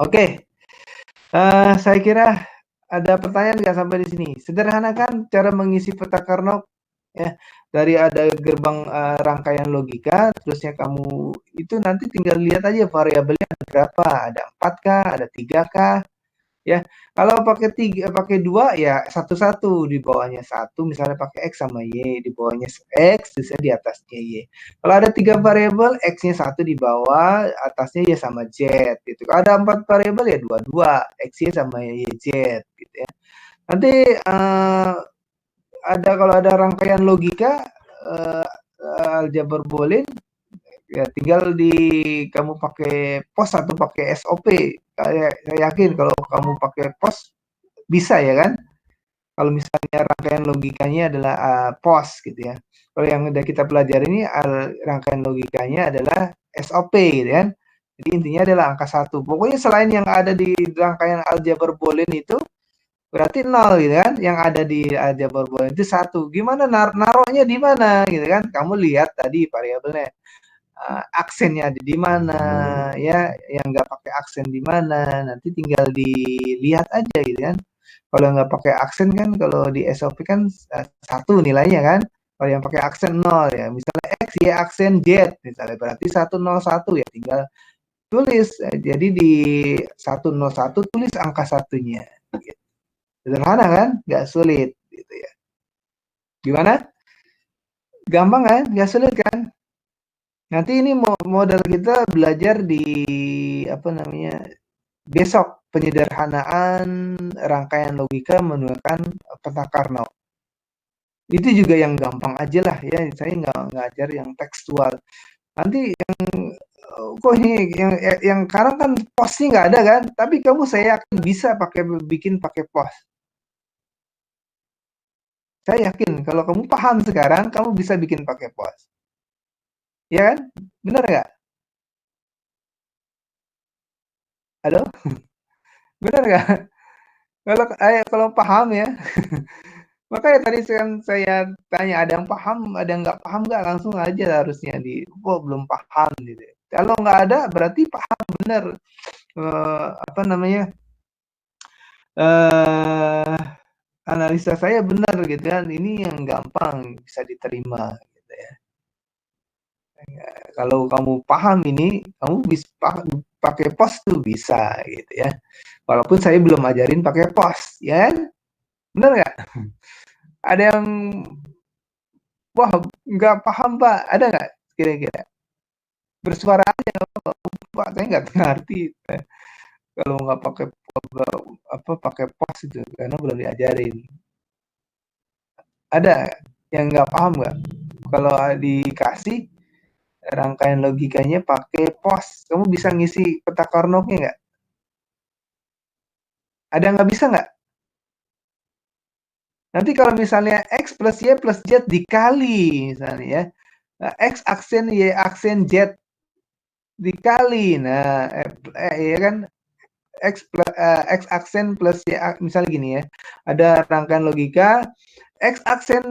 Speaker 1: Oke. Saya kira ada pertanyaan nggak sampai di sini? Sederhana kan cara mengisi peta Carnot ya, dari ada gerbang rangkaian logika, terusnya kamu itu nanti tinggal lihat aja variabelnya ada berapa, ada 4 kah, ada 3 kah ya. Kalau pakai 2 ya satu-satu, di bawahnya 1 misalnya pakai X sama Y, di bawahnya X, terusnya di atasnya Y. Kalau ada 3 variabel, X-nya 1 di bawah, atasnya Y sama Z gitu. Kalau ada 4 variabel ya 2-2, X-Y sama YZ gitu ya. Nanti kalau ada rangkaian logika aljabar boolean ya tinggal kamu pakai POS atau pakai SOP. Saya yakin kalau kamu pakai POS bisa ya kan, kalau misalnya rangkaian logikanya adalah POS gitu ya. Kalau yang udah kita pelajari ini rangkaian logikanya adalah SOP gitu kan. Jadi intinya adalah angka 1. Pokoknya selain yang ada di rangkaian aljabar boolean itu berarti 0 gitu kan, yang ada di aljabar boolean itu 1. Gimana naruhnya di mana gitu kan, kamu lihat tadi variabelnya, aksennya ada di mana ya, yang nggak pakai aksen di mana, nanti tinggal dilihat aja gitu kan. Kalau nggak pakai aksen kan, kalau di SOP kan 1 nilainya kan, kalau yang pakai aksen 0 ya, misalnya X, Y aksen Z misalnya, berarti 101 ya, tinggal tulis. Jadi di 101 tulis angka satunya gitu. Sederhana kan, nggak sulit gitu ya. Gimana? Gampang kan, nggak sulit kan. Nanti ini modal kita belajar di apa namanya, besok, penyederhanaan rangkaian logika menggunakan peta Carnot. Itu juga yang gampang aja lah ya, saya nggak ngajar yang tekstual. Nanti kok ini yang sekarang kan POS-nya nggak ada kan, tapi kamu saya yakin bisa bikin pakai POS. Saya yakin kalau kamu paham sekarang, kamu bisa bikin pakai POS. Ya kan? Benar nggak? Halo? Benar nggak? Kalau paham ya. Makanya tadi kan saya tanya, ada yang paham, ada yang nggak paham nggak? Langsung aja harusnya belum paham gitu. Kalau nggak ada, berarti paham benar. Apa namanya? Analisa saya benar gitu kan. Ini yang gampang bisa diterima gitu ya. Kalau kamu paham ini, kamu bisa pakai POS tuh bisa gitu ya. Walaupun saya belum ajarin pakai POS, ya kan? Benar nggak? Ada yang wah nggak paham Pak, ada nggak kira-kira? Bersuara aja nggak apa-apa, Pak saya nggak ngerti kalau nggak pakai POS itu karena belum diajarin. Ada yang nggak paham nggak? Kalau dikasih rangkaian logikanya pakai POS, kamu bisa ngisi peta Carnot-nya nggak? Ada nggak bisa nggak? Nanti kalau misalnya X plus Y plus Z dikali misalnya ya, X aksen Y aksen Z dikali, nah ya kan, X aksen plus Y, misalnya gini ya, ada rangkaian logika X aksen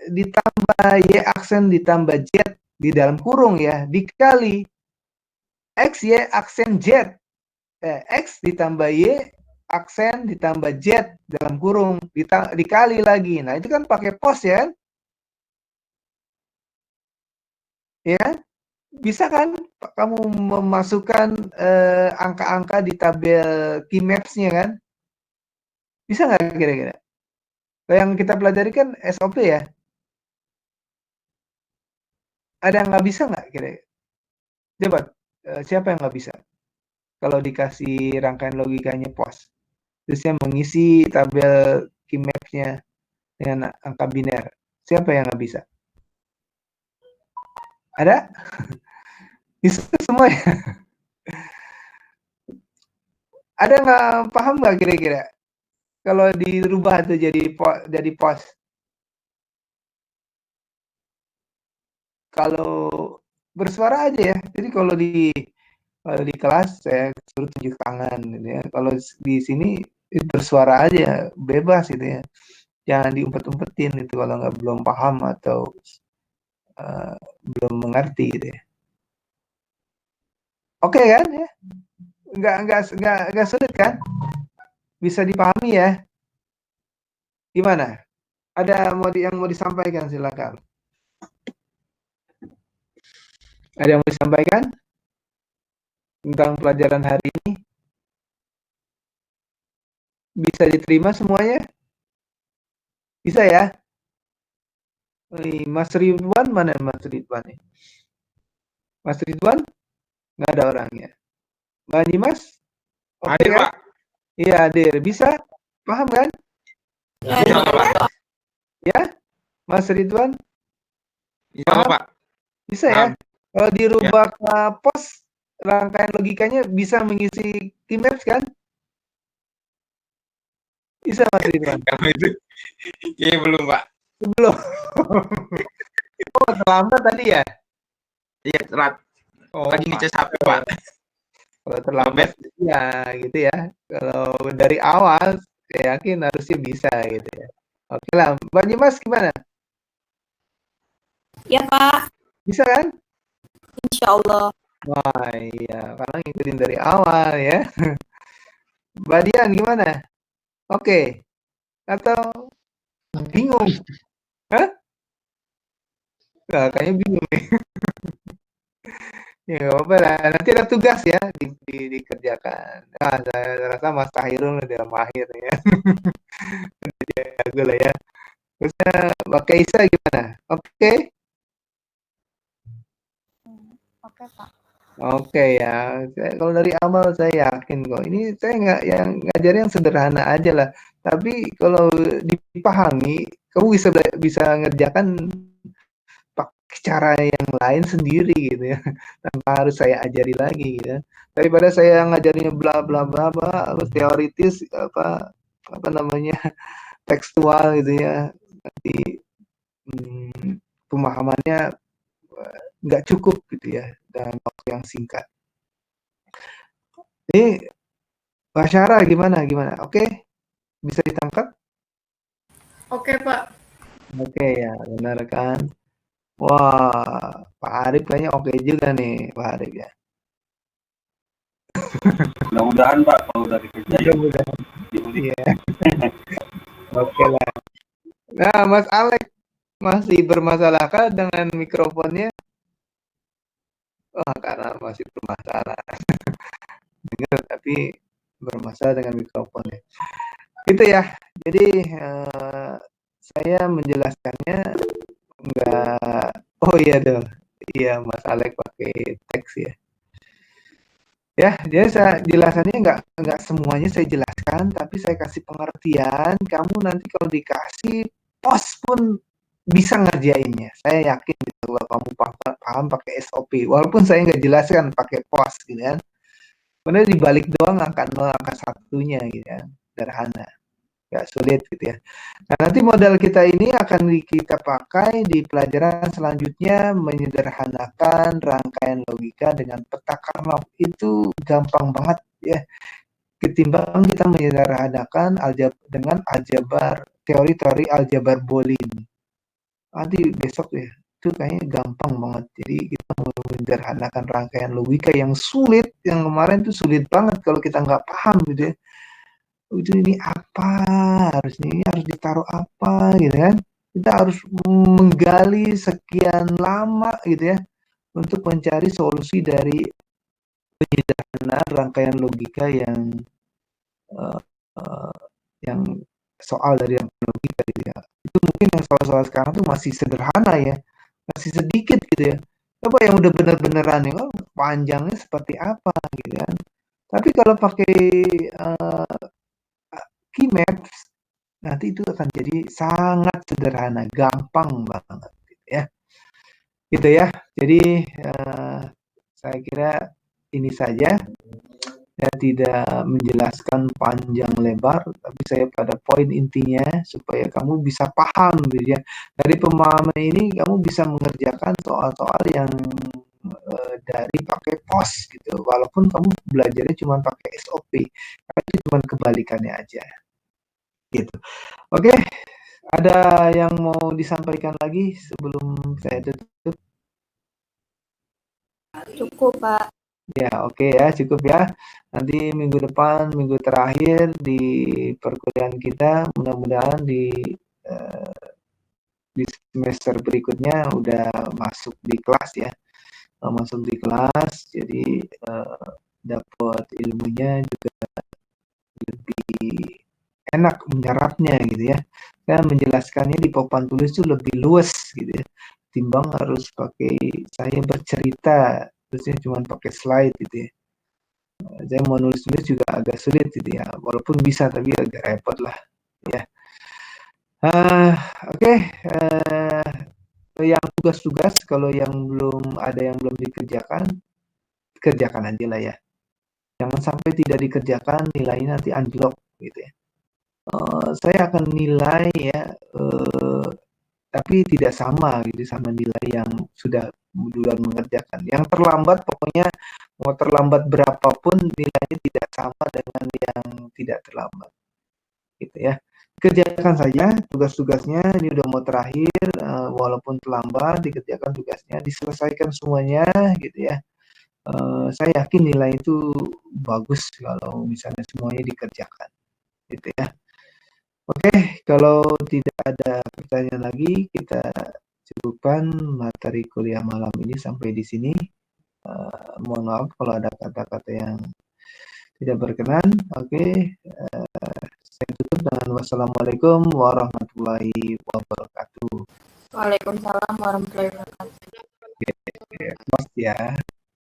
Speaker 1: ditambah Y aksen ditambah Z di dalam kurung ya, dikali X Y aksen Z, X ditambah Y aksen ditambah Z dalam kurung dikali lagi. Nah itu kan pakai POS ya, ya bisa kan kamu memasukkan angka-angka di tabel key maps-nya kan, bisa nggak kira-kira? Yang kita pelajari kan SOP ya. Ada yang nggak bisa nggak kira-kira? Coba, siapa yang nggak bisa? Kalau dikasih rangkaian logikanya POS, terusnya mengisi tabel key maps-nya dengan angka biner. Siapa yang nggak bisa? Ada? Bisa semua ya? Ada nggak paham nggak kira-kira? Kalau dirubah tuh jadi POS. Kalau bersuara aja ya. Jadi kalau di kelas saya suruh tunjuk tangan gitu ya. Kalau di sini bersuara aja, bebas gitu ya. Jangan diumpet-umpetin itu kalau nggak belum paham atau uh, belum mengerti gitu ya. Oke kan ya? Nggak sulit kan? Bisa dipahami ya? Gimana? Ada yang mau disampaikan silakan. Ada yang mau disampaikan tentang pelajaran hari ini? Bisa diterima semuanya? Bisa ya? Mas Ridwan mana Mas Ridwan? Mas Ridwan? Nggak ada orangnya. Mbak Dimas? Oke
Speaker 4: Hadir,
Speaker 1: kan?
Speaker 4: Pak.
Speaker 1: Iya hadir. Bisa? Paham kan?
Speaker 4: Bisa, Pak.
Speaker 1: Ya? Mas Ridwan?
Speaker 4: Bisa,
Speaker 1: Paham?
Speaker 4: Pak.
Speaker 1: Bisa ya?
Speaker 4: Paham.
Speaker 1: Kalau
Speaker 4: Ya.
Speaker 1: dirubah ke pos, rangkaian logikanya bisa mengisi key maps kan? Bisa Mas Ridwan?
Speaker 4: Kalau itu, kayaknya belum, Pak.
Speaker 1: Belum. Oh, terlambat tadi ya?
Speaker 4: Iya, telat.
Speaker 1: Oh,
Speaker 4: Lagi ngecas HP, Pak.
Speaker 1: kalau terlambat ya gitu ya. Kalau dari awal saya yakin harusnya bisa gitu ya. Oke lah, Mbak Dimas gimana?
Speaker 2: Ya, Pak.
Speaker 1: Bisa kan?
Speaker 2: Insya Allah.
Speaker 1: Wah iya, karena ngikutin dari awal ya. Mbak Dian gimana? Oke. Atau bingung? Hah? Nggak, kayaknya bingung nih. Ya nggak apa-apa lah. Nanti ada tugas ya dikerjakan. Nah, saya rasa Mas Tahirul udah mahir ya. Dia jago lah ya. Terusnya Mbak Kaisa gimana? Oke.
Speaker 2: Oke, Pak.
Speaker 1: Oke ya, kalau dari awal saya yakin kok. Ini saya nggak yang ngajar yang sederhana aja lah. Tapi kalau dipahami, kamu bisa ngerjakan pakai cara yang lain sendiri gitu ya, tanpa harus saya ajari lagi gitu ya. Daripada saya ngajarinya bla bla bla bla, harus teoritis apa namanya tekstual gitu ya. Nanti pemahamannya nggak cukup gitu ya dalam waktu yang singkat. Ini Mbak Syara gimana? Oke, bisa ditangkap?
Speaker 3: Oke, Pak.
Speaker 1: Oke ya, benar kan? Wah, Pak Arif kayaknya oke juga nih, Pak Arif ya.
Speaker 5: Mudah-mudahan Pak, kalau udah dikerjain.
Speaker 1: Mudah-mudahan. Iya. Oke lah. Nah, Mas Alex masih bermasalahkah dengan mikrofonnya? Oh, karena masih bermasalah. Dengar tapi bermasalah dengan mikrofonnya. Gitu ya. Jadi saya menjelaskannya enggak. Oh iya dong. Iya, Mas Alex pakai teks ya. Ya, jadi saya jelasannya nggak semuanya saya jelaskan, tapi saya kasih pengertian. Kamu nanti kalau dikasih pos pun bisa ngerjainnya. Saya yakin gitu kalau kamu paham pakai SOP. Walaupun saya nggak jelaskan pakai pos gitu kan. Benar dibalik doang angka 0, angka satunya gitu kan. Sederhana. Nggak sulit gitu ya. Nah, nanti modal kita ini akan kita pakai di pelajaran selanjutnya, menyederhanakan rangkaian logika dengan peta Karnaugh. Itu gampang banget ya. Ketimbang kita menyederhanakan dengan aljabar, teori-teori aljabar Boolean. Nanti besok ya, itu kayaknya gampang banget. Jadi kita menyederhanakan rangkaian logika yang sulit, yang kemarin itu sulit banget kalau kita nggak paham gitu ya. Itu ini apa, harusnya ini harus ditaruh apa gitu kan. Kita harus menggali sekian lama gitu ya untuk mencari solusi dari penyederhanaan rangkaian logika yang uh, uh, yang soal dari yang logika gitu ya. Itu mungkin yang soal-soal sekarang tuh masih sederhana ya, masih sedikit gitu ya. Coba yang udah bener-beneran ya, oh, panjangnya seperti apa gitu kan. Tapi kalau pakai key maps nanti itu akan jadi sangat sederhana, gampang banget gitu ya. Gitu ya. Jadi saya kira ini saja. Saya tidak menjelaskan panjang lebar, tapi saya pada poin intinya supaya kamu bisa paham gitu ya. Dari pemahaman ini kamu bisa mengerjakan soal-soal yang dari pakai POS gitu. Walaupun kamu belajarnya cuma pakai SOP, tapi itu cuma kebalikannya aja. Gitu. Oke, ada yang mau disampaikan lagi sebelum saya tutup?
Speaker 2: Cukup, Pak.
Speaker 1: Ya, oke ya, cukup ya. Nanti minggu depan, minggu terakhir di perkuliahan kita, mudah-mudahan di semester berikutnya udah masuk di kelas ya. Masuk di kelas, jadi dapat ilmunya juga lebih enak menyerapnya gitu ya. Saya menjelaskannya di papan tulis itu lebih luas gitu ya. Timbang harus pakai saya bercerita, terusnya cuma pakai slide gitu ya. Saya mau nulis-nulis juga agak sulit gitu ya, walaupun bisa tapi agak repot lah ya. Oke, yang tugas-tugas kalau yang belum ada yang belum dikerjakan, kerjakan aja lah ya. Jangan sampai tidak dikerjakan, nilainya nanti anjlok gitu ya. Saya akan nilai ya, tapi tidak sama gitu sama nilai yang sudah duluan mengerjakan. Yang terlambat pokoknya mau terlambat berapapun nilainya tidak sama dengan yang tidak terlambat. Gitu ya. Kerjakan saja tugas-tugasnya, ini udah mau terakhir, walaupun terlambat dikerjakan tugasnya, diselesaikan semuanya gitu ya. Saya yakin nilai itu bagus kalau misalnya semuanya dikerjakan gitu ya. Oke, kalau tidak ada pertanyaan lagi, kita cukupkan materi kuliah malam ini sampai di sini. Mohon maaf kalau ada kata-kata yang tidak berkenan. Oke, saya tutup dengan wassalamualaikum warahmatullahi wabarakatuh.
Speaker 2: Waalaikumsalam warahmatullahi wabarakatuh.
Speaker 1: Oke, close ya.